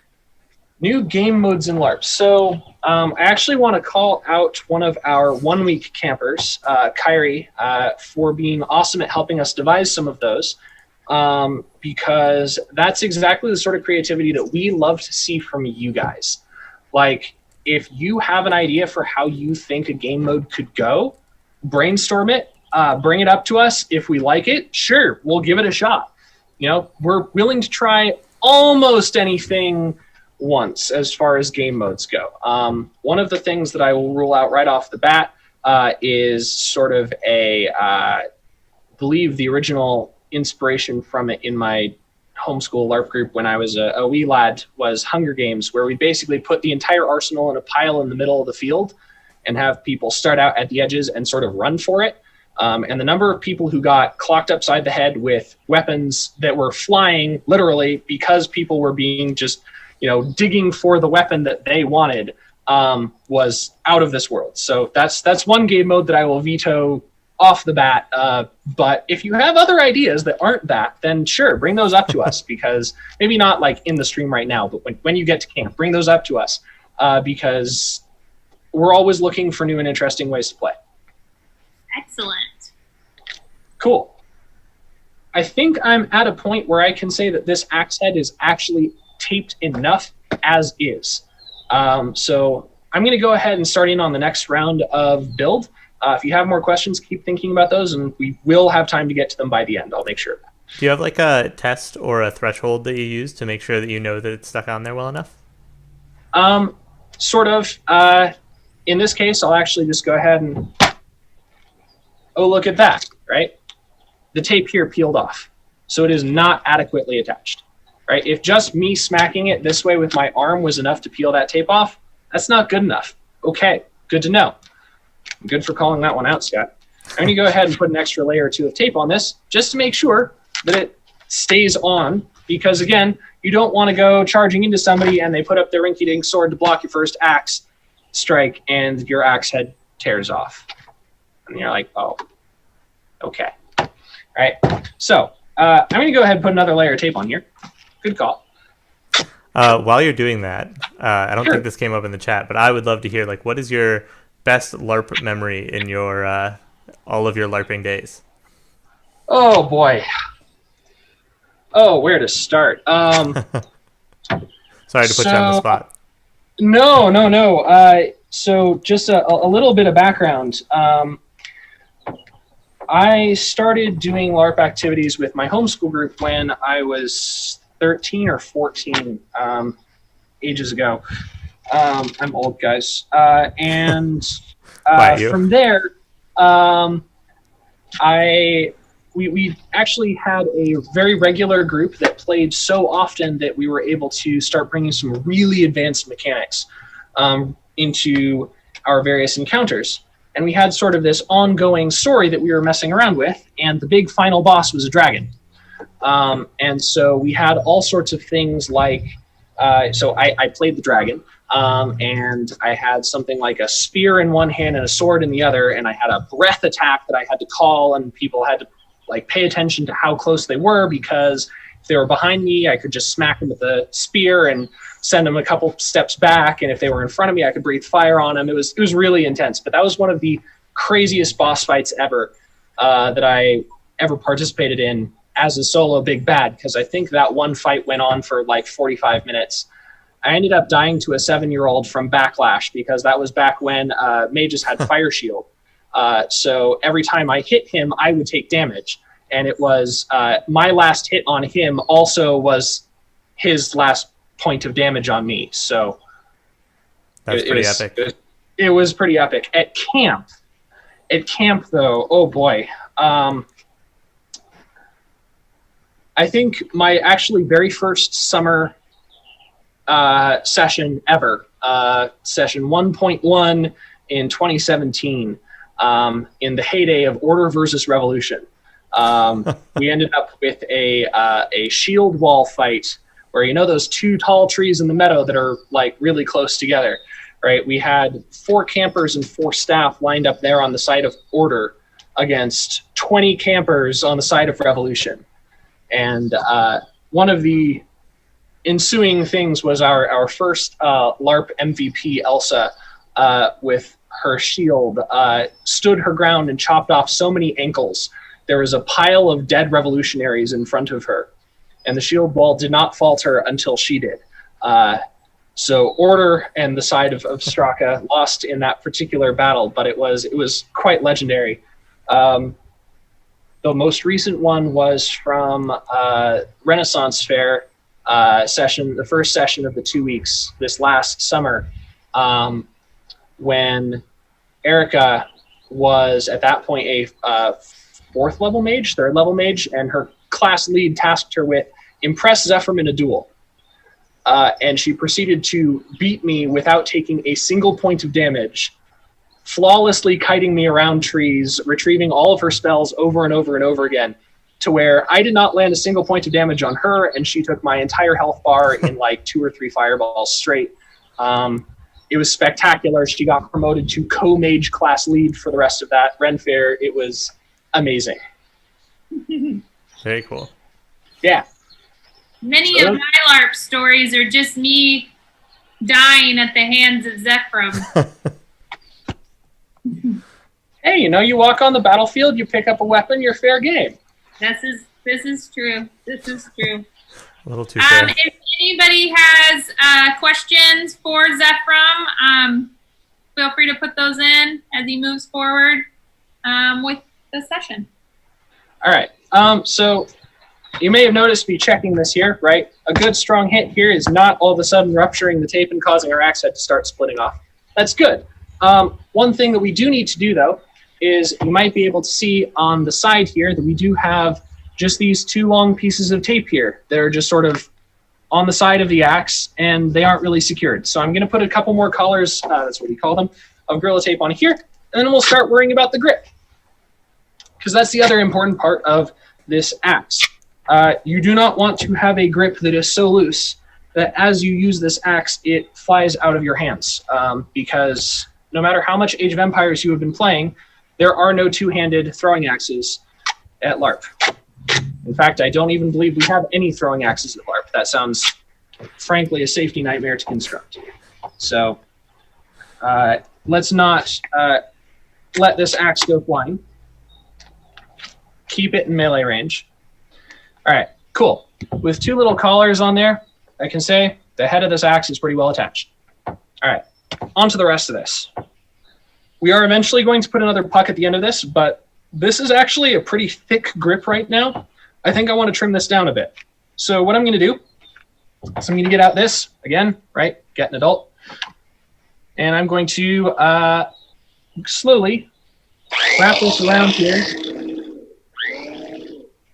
New game modes in LARP. So I actually want to call out one of our 1 week campers, Kyrie, for being awesome at helping us devise some of those, because that's exactly the sort of creativity that we love to see from you guys. Like, if you have an idea for how you think a game mode could go, brainstorm it, bring it up to us. If we like it, sure, we'll give it a shot. You know, we're willing to try almost anything once as far as game modes go. One of the things that I will rule out right off the bat is sort of I believe the original inspiration from it in my homeschool LARP group when I was a wee lad was Hunger Games, where we basically put the entire arsenal in a pile in the middle of the field and have people start out at the edges and sort of run for it. And the number of people who got clocked upside the head with weapons that were flying literally because people were being just, you know, digging for the weapon that they wanted was out of this world. So that's one game mode that I will veto off the bat. But if you have other ideas that aren't that, then sure, bring those up to us, because maybe not like in the stream right now, but when you get to camp, bring those up to us, because we're always looking for new and interesting ways to play. Excellent. Cool. I think I'm at a point where I can say that this axe head is actually taped enough as is. So I'm going to go ahead and start in on the next round of build. If you have more questions, keep thinking about those, and we will have time to get to them by the end. I'll make sure of that. Do you have like a test or a threshold that you use to make sure that you know that it's stuck on there well enough? Sort of. In this case, I'll actually just go ahead and... Oh, look at that, right? The tape here peeled off, so it is not adequately attached, right? If just me smacking it this way with my arm was enough to peel that tape off, that's not good enough. Okay, good to know. Good for calling that one out, Scott. I'm going to go ahead and put an extra layer or two of tape on this just to make sure that it stays on, because, again, you don't want to go charging into somebody and they put up their rinky-dink sword to block your first axe strike and your axe head tears off. And you're like, oh, okay. All right, so I'm going to go ahead and put another layer of tape on here. Good call. While you're doing that, I don't Sure. think this came up in the chat, but I would love to hear, like, what is your best LARP memory in your all of your LARPing days? Oh, boy. Oh, where to start? Sorry to put you on the spot. No. So just a little bit of background. I started doing LARP activities with my homeschool group when I was 13 or 14 ages ago. I'm old, guys. And from there, we actually had a very regular group that played so often that we were able to start bringing some really advanced mechanics into our various encounters. And we had sort of this ongoing story that we were messing around with, and the big final boss was a dragon. And so we had all sorts of things like, so I played the dragon, and I had something like a spear in one hand and a sword in the other, and I had a breath attack that I had to call, and people had to like pay attention to how close they were, because if they were behind me, I could just smack them with a spear, and send them a couple steps back, and if they were in front of me, I could breathe fire on them. It was really intense, but that was one of the craziest boss fights ever that I ever participated in as a solo big bad, because I think that one fight went on for like 45 minutes. I ended up dying to a 7-year-old from backlash, because that was back when mages had fire shield. So every time I hit him, I would take damage. And it was my last hit on him also was his last point of damage on me. So that's pretty epic. It was pretty epic. At camp though, oh boy. I think my actually very first summer session ever, session 1.1 in 2017, in the heyday of Order versus Revolution. We ended up with a shield wall fight where, you know, those 2 tall trees in the meadow that are like really close together, right? We had 4 campers and 4 staff lined up there on the side of Order against 20 campers on the side of Revolution. And one of the ensuing things was our first LARP MVP, Elsa, with her shield, stood her ground and chopped off so many ankles. There was a pile of dead revolutionaries in front of her, and the shield wall did not falter until she did. So Order and the side of Straka lost in that particular battle, but it was quite legendary. The most recent one was from Renaissance Fair session, the first session of the 2 weeks this last summer, when Erica was at that point a 4th level mage, 3rd level mage, and her class lead tasked her with impress Zephyr in a duel. And she proceeded to beat me without taking a single point of damage, flawlessly kiting me around trees, retrieving all of her spells over and over and over again, to where I did not land a single point of damage on her, and she took my entire health bar in like 2 or 3 fireballs straight. It was spectacular. She got promoted to co-mage class lead for the rest of that Ren Fair. It was amazing. Very cool. Yeah. Many of my LARP stories are just me dying at the hands of Zephyr. Hey, you know, you walk on the battlefield, you pick up a weapon, you're fair game. This is true. This is true. A little too fair. If anybody has questions for Zephyr, feel free to put those in as he moves forward with the session. All right. So you may have noticed me checking this here, right? A good strong hit here is not all of a sudden rupturing the tape and causing our axe head to start splitting off. That's good. One thing that we do need to do, though, is you might be able to see on the side here that we do have just these 2 long pieces of tape here. They're just sort of on the side of the axe, and they aren't really secured. So I'm going to put a couple more collars, that's what you call them, of Gorilla Tape on here, and then we'll start worrying about the grip, because that's the other important part of this axe. You do not want to have a grip that is so loose that as you use this axe, it flies out of your hands, because no matter how much Age of Empires you have been playing, there are no 2-handed throwing axes at LARP. In fact, I don't even believe we have any throwing axes at LARP. That sounds, frankly, a safety nightmare to construct. So let's not let this axe go flying. Keep it in melee range. All right, cool. With 2 little collars on there, I can say the head of this axe is pretty well attached. All right, on to the rest of this. We are eventually going to put another puck at the end of this, but this is actually a pretty thick grip right now. I think I want to trim this down a bit. So what I'm going to do is I'm going to get out this, again, right, get an adult, and I'm going to slowly wrap this around here.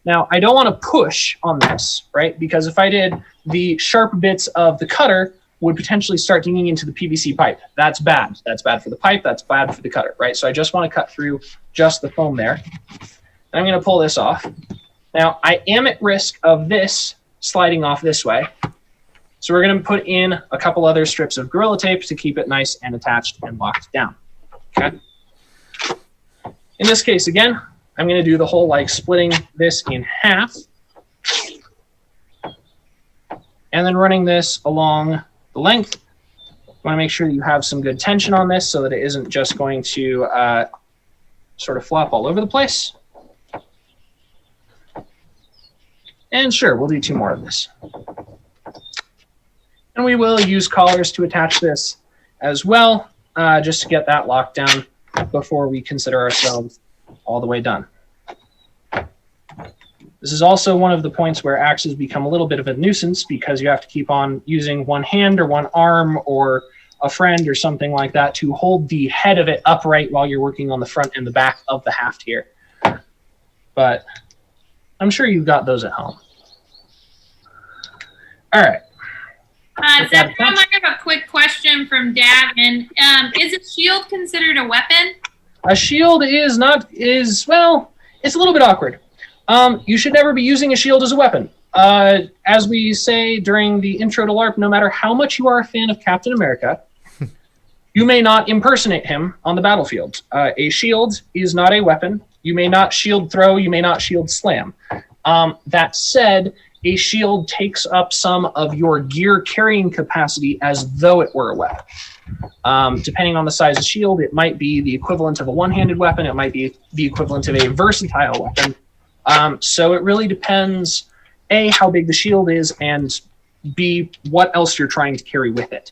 Now, I don't want to push on this, right, because if I did, the sharp bits of the cutter would potentially start digging into the PVC pipe. That's bad. That's bad for the pipe. That's bad for the cutter, right? So I just want to cut through just the foam there. And I'm going to pull this off. Now, I am at risk of this sliding off this way. So we're going to put in a couple other strips of Gorilla Tape to keep it nice and attached and locked down. Okay. In this case, again, I'm going to do the whole like splitting this in half. And then running this along the length. You want to make sure that you have some good tension on this so that it isn't just going to sort of flop all over the place. And sure, we'll do 2 more of this. And we will use collars to attach this as well, just to get that locked down before we consider ourselves all the way done. This is also one of the points where axes become a little bit of a nuisance because you have to keep on using one hand or one arm or a friend or something like that to hold the head of it upright while you're working on the front and the back of the haft here. But I'm sure you've got those at home. All right. Zephram, I have a quick question from Davin. Is a shield considered a weapon? A shield well, it's a little bit awkward. You should never be using a shield as a weapon. As we say during the intro to LARP, no matter how much you are a fan of Captain America, you may not impersonate him on the battlefield. A shield is not a weapon. You may not shield throw, you may not shield slam. That said, a shield takes up some of your gear carrying capacity as though it were a weapon. Depending on the size of shield, it might be the equivalent of a one-handed weapon. It might be the equivalent of a versatile weapon. So it really depends, A, how big the shield is, and B, what else you're trying to carry with it.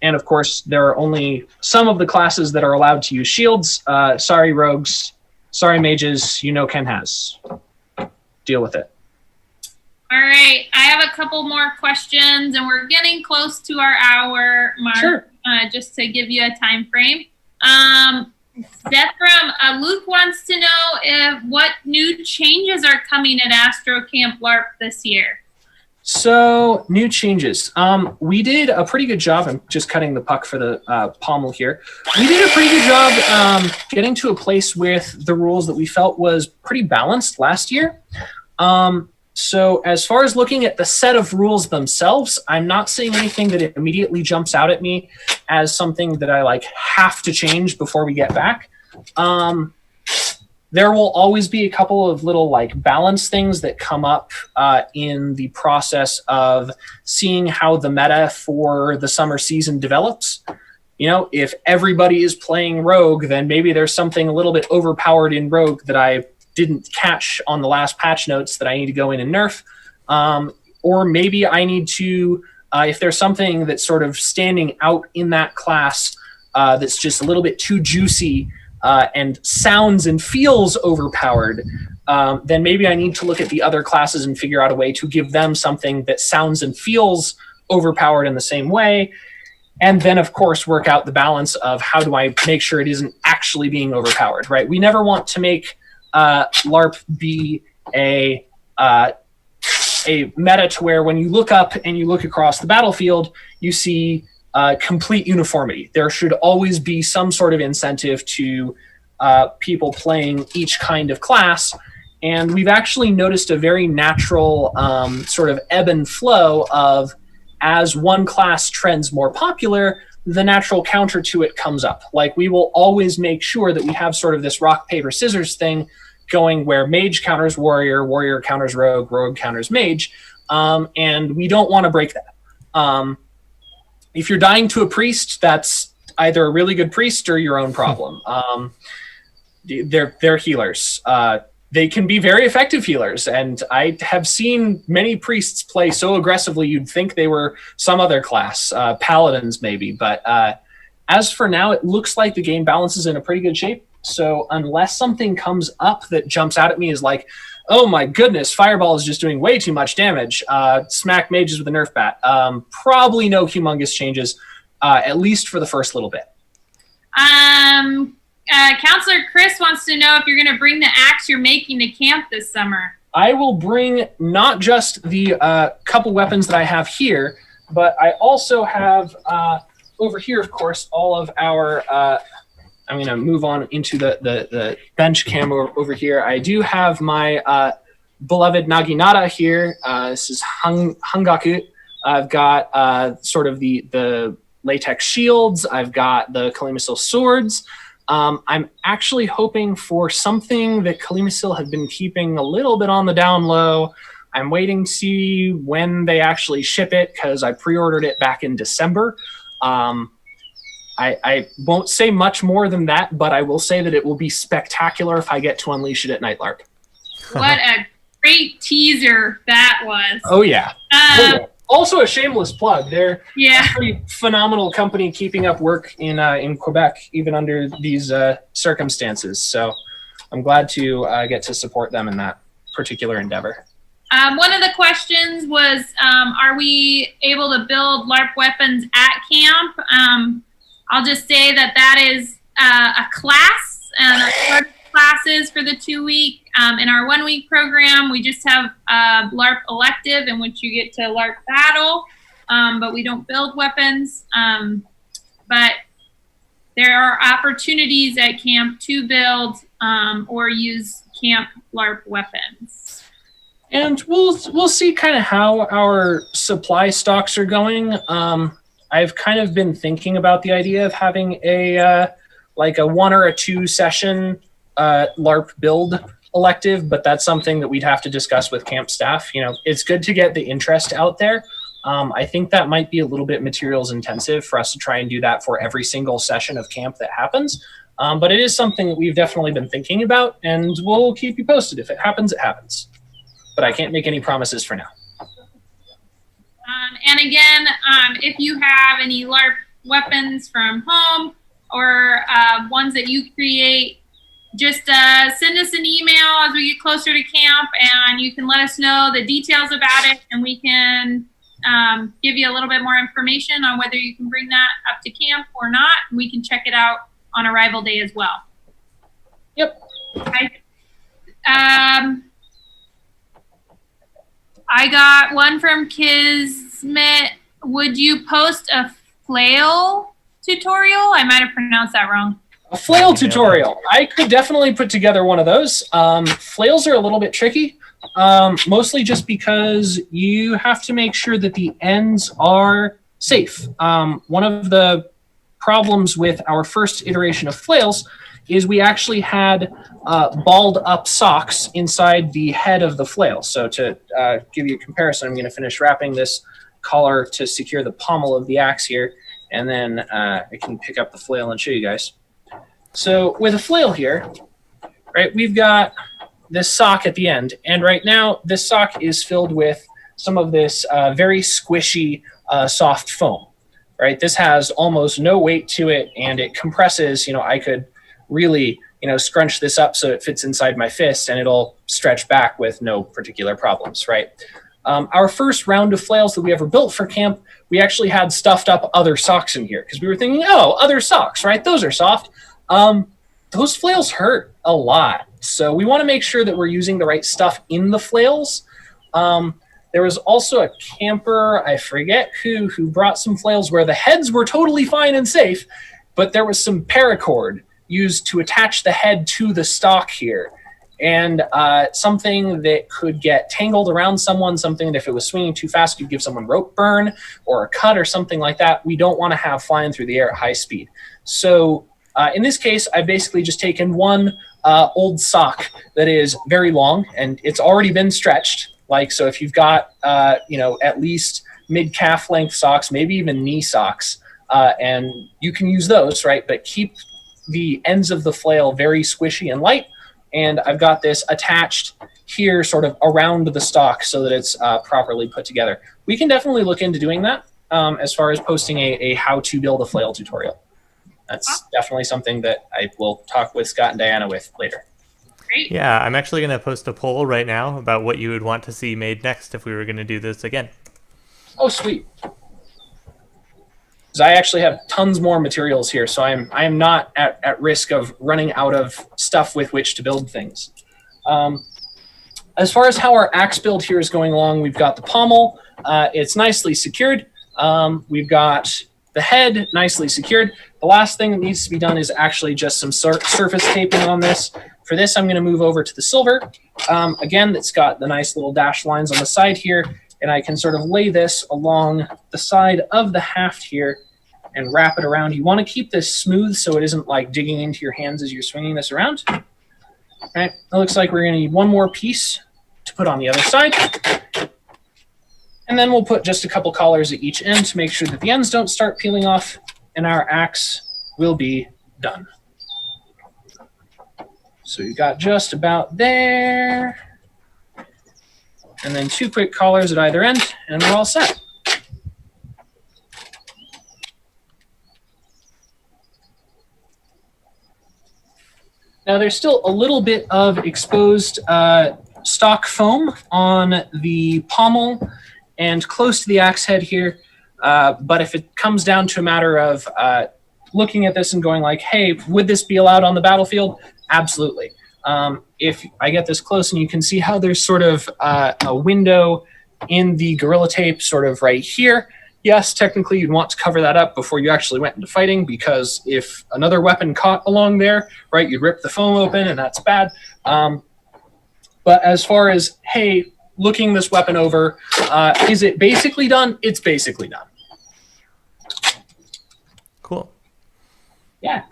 And of course, there are only some of the classes that are allowed to use shields. Sorry, rogues. Sorry, mages. You know Ken has. Deal with it. All right. I have a couple more questions, and we're getting close to our hour mark. Sure. Just to give you a time frame. Zephram, Luke wants to know what new changes are coming at AstroCamp LARP this year. So, new changes. We did a pretty good job. I'm just cutting the puck for the pommel here. We did a pretty good job getting to a place with the rules that we felt was pretty balanced last year. So as far as looking at the set of rules themselves, I'm not seeing anything that immediately jumps out at me as something that I have to change before we get back. There will always be a couple of little balance things that come up in the process of seeing how the meta for the summer season develops. You know, if everybody is playing Rogue, then maybe there's something a little bit overpowered in Rogue that I didn't catch on the last patch notes that I need to go in and nerf. Or maybe I need to, if there's something that's sort of standing out in that class that's just a little bit too juicy and sounds and feels overpowered, then maybe I need to look at the other classes and figure out a way to give them something that sounds and feels overpowered in the same way. And then, of course, work out the balance of how do I make sure it isn't actually being overpowered, right? We never want to make LARP be a meta to where when you look up and you look across the battlefield, you see complete uniformity. There should always be some sort of incentive to people playing each kind of class. And we've actually noticed a very natural sort of ebb and flow of as one class trends more popular, the natural counter to it comes up. We will always make sure that we have sort of this rock, paper, scissors thing going where mage counters warrior, warrior counters rogue, rogue counters mage, and we don't want to break that. If you're dying to a priest, that's either a really good priest or your own problem. They're healers. They can be very effective healers, and I have seen many priests play so aggressively you'd think they were some other class, paladins maybe, but as for now, it looks like the game balance is in a pretty good shape. So unless something comes up that jumps out at me as oh my goodness, Fireball is just doing way too much damage, smack mages with a Nerf bat, probably no humongous changes, at least for the first little bit. Counselor Chris wants to know if you're going to bring the axe you're making to camp this summer. I will bring not just the couple weapons that I have here, but I also have over here, of course, all of our... I'm going to move on into the bench cam over here. I do have my beloved Naginata here. This is Hangaku. I've got sort of the latex shields. I've got the Kalimasil swords. I'm actually hoping for something that Kalimasil had been keeping a little bit on the down low. I'm waiting to see when they actually ship it because I pre-ordered it back in December. I won't say much more than that, but I will say that it will be spectacular if I get to unleash it at Night LARP. What a great teaser that was. Oh, yeah. Also a shameless plug. They're Yeah. a pretty phenomenal company keeping up work in Quebec, even under these circumstances. So I'm glad to get to support them in that particular endeavor. One of the questions was, are we able to build LARP weapons at camp? I'll just say that that is a class, and classes for the 2 week. In our 1 week program, we just have LARP elective in which you get to LARP battle, but we don't build weapons. But there are opportunities at camp to build or use camp LARP weapons. And we'll see kind of how our supply stocks are going. I've kind of been thinking about the idea of having a like a 1 or a 2 session LARP build elective, but that's something that we'd have to discuss with camp staff. You know, it's good to get the interest out there. I think that might be a little bit materials intensive for us to try and do that for every single session of camp that happens. But it is something that we've definitely been thinking about, and we'll keep you posted. If it happens, it happens. But I can't make any promises for now. And again, if you have any LARP weapons from home or ones that you create, just send us an email as we get closer to camp, and you can let us know the details about it, and we can give you a little bit more information on whether you can bring that up to camp or not. And we can check it out on arrival day as well. Yep. I got one from Kismet. Would you post a Flail tutorial? I might have pronounced that wrong. A flail tutorial. I could definitely put together one of those. Flails are a little bit tricky, mostly just because you have to make sure that the ends are safe. One of the problems with our first iteration of flails is we actually had balled up socks inside the head of the flail. So to give you a comparison, I'm going to finish wrapping this collar to secure the pommel of the axe here, and then I can pick up the flail and show you guys. So with a flail here, right, we've got this sock at the end, and right now this sock is filled with some of this very squishy soft foam, right? This has almost no weight to it, and it compresses. You know, I could really, you know, scrunch this up so it fits inside my fist, and it'll stretch back with no particular problems, right? Our first round of flails that we ever built for camp, we actually had stuffed up other socks in here because we were thinking, oh, other socks, right? Those are soft. Those flails hurt a lot. So we want to make sure that we're using the right stuff in the flails. There was also a camper, I forget who brought some flails where the heads were totally fine and safe, but there was some paracord used to attach the head to the stock here. And something that could get tangled around someone, something that if it was swinging too fast could give someone rope burn or a cut or something like that, we don't want to have flying through the air at high speed. So in this case, I've basically just taken one old sock that is very long, and it's already been stretched. Like, so if you've got, you know, at least mid-calf length socks, maybe even knee socks, and you can use those, right? But keep the ends of the flail very squishy and light. And I've got this attached here sort of around the stock so that it's properly put together. We can definitely look into doing that as far as posting a how to build a flail tutorial. That's definitely something that I will talk with Scott and Diana with later. Great. Yeah, I'm actually going to post a poll right now about what you would want to see made next if we were going to do this again. Oh, sweet. Because I actually have tons more materials here, so I'm not at risk of running out of stuff with which to build things. As far as how our axe build here is going along, we've got the pommel. It's nicely secured. We've got the head nicely secured. The last thing that needs to be done is actually just some surface taping on this. For this, I'm going to move over to the silver. Again, it's got the nice little dash lines on the side here, and I can sort of lay this along the side of the haft here and wrap it around. You want to keep this smooth so it isn't like digging into your hands as you're swinging this around. All right, it looks like we're going to need one more piece to put on the other side. And then we'll put just a couple collars at each end to make sure that the ends don't start peeling off, and our axe will be done. So you got just about there. And then 2 quick collars at either end, and we're all set. Now there's still a little bit of exposed stock foam on the pommel and close to the axe head here. But if it comes down to a matter of looking at this and going like, hey, would this be allowed on the battlefield? Absolutely. If I get this close and you can see how there's sort of a window in the Gorilla Tape sort of right here. Yes, technically you'd want to cover that up before you actually went into fighting, because if another weapon caught along there, right, you'd rip the foam open and that's bad. But as far as, hey, looking this weapon over, is it basically done? It's basically done. Cool. Yeah.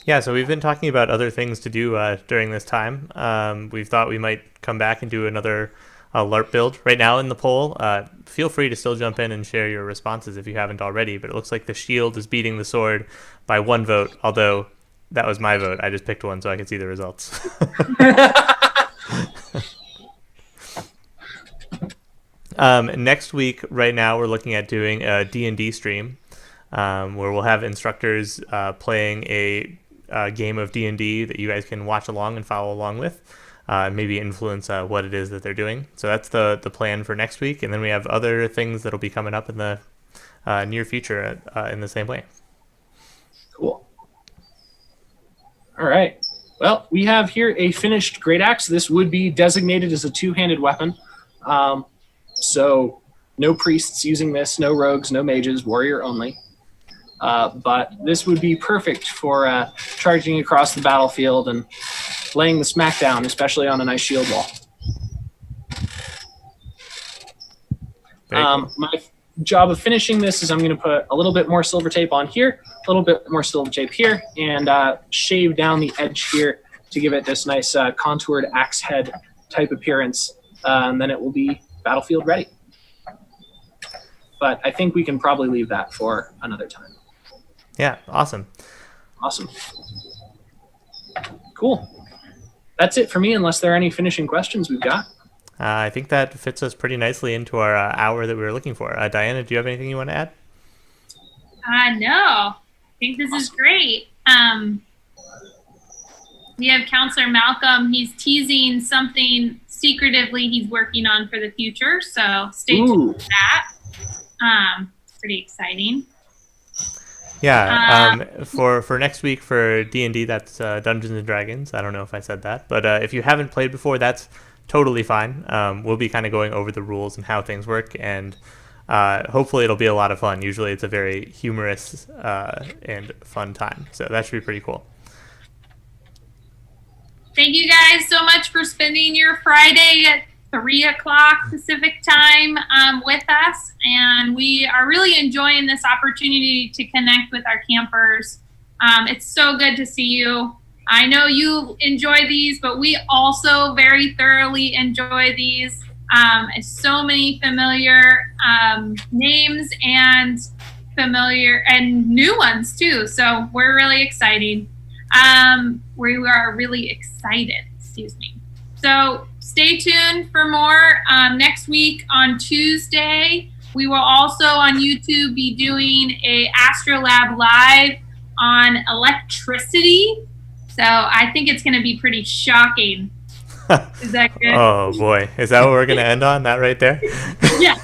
Yeah, so we've been talking about other things to do during this time. We've thought we might come back and do another LARP build. Right now in the poll, feel free to still jump in and share your responses if you haven't already, but it looks like the shield is beating the sword by 1 vote, although that was my vote. I just picked one so I could see the results. Next week, right now, we're looking at doing a D&D stream where we'll have instructors playing a game of D&D that you guys can watch along and follow along with, maybe influence what it is that they're doing. So that's the plan for next week. And then we have other things that'll be coming up in the near future in the same way. Cool. All right. Well, we have here a finished great axe. This would be designated as a 2-handed weapon. So no priests using this, no rogues, no mages, warrior only. But this would be perfect for charging across the battlefield and laying the smack down, especially on a nice shield wall. My job of finishing this is I'm going to put a little bit more silver tape on here, a little bit more silver tape here, and shave down the edge here to give it this nice contoured axe head type appearance. And then it will be battlefield ready. But I think we can probably leave that for another time. Yeah, awesome. Awesome. Cool. That's it for me, unless there are any finishing questions we've got. I think that fits us pretty nicely into our hour that we were looking for. Diana, do you have anything you want to add? No. I think this is great. We have Counselor Malcolm. He's teasing something secretively he's working on for the future, so stay tuned for that. Pretty exciting. Yeah, for next week for D&D, that's Dungeons and Dragons. I don't know if I said that, but if you haven't played before, that's totally fine. We'll be kind of going over the rules and how things work, and hopefully it'll be a lot of fun. Usually it's a very humorous and fun time, so that should be pretty cool. Thank you guys so much for spending your Friday at 3 o'clock Pacific time with us. And we are really enjoying this opportunity to connect with our campers. It's so good to see you. I know you enjoy these, but we also very thoroughly enjoy these. It's so many familiar names and familiar and new ones too. So we're really excited. We are really excited, excuse me. So stay tuned for more. Next week on Tuesday, we will also on YouTube be doing a Astrolab Live on electricity. So I think it's going to be pretty shocking. Is that good? Oh boy, is that what we're going to end on? That right there? Yeah.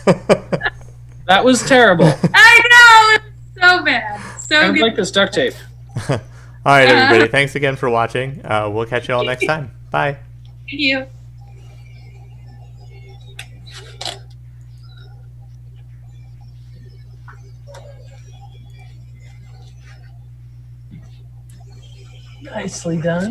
That was terrible. I know, it was so bad. So Sounds good. like this duct tape. All right, everybody. Thanks again for watching. We'll catch you all next time. Bye. Thank you. Nicely done.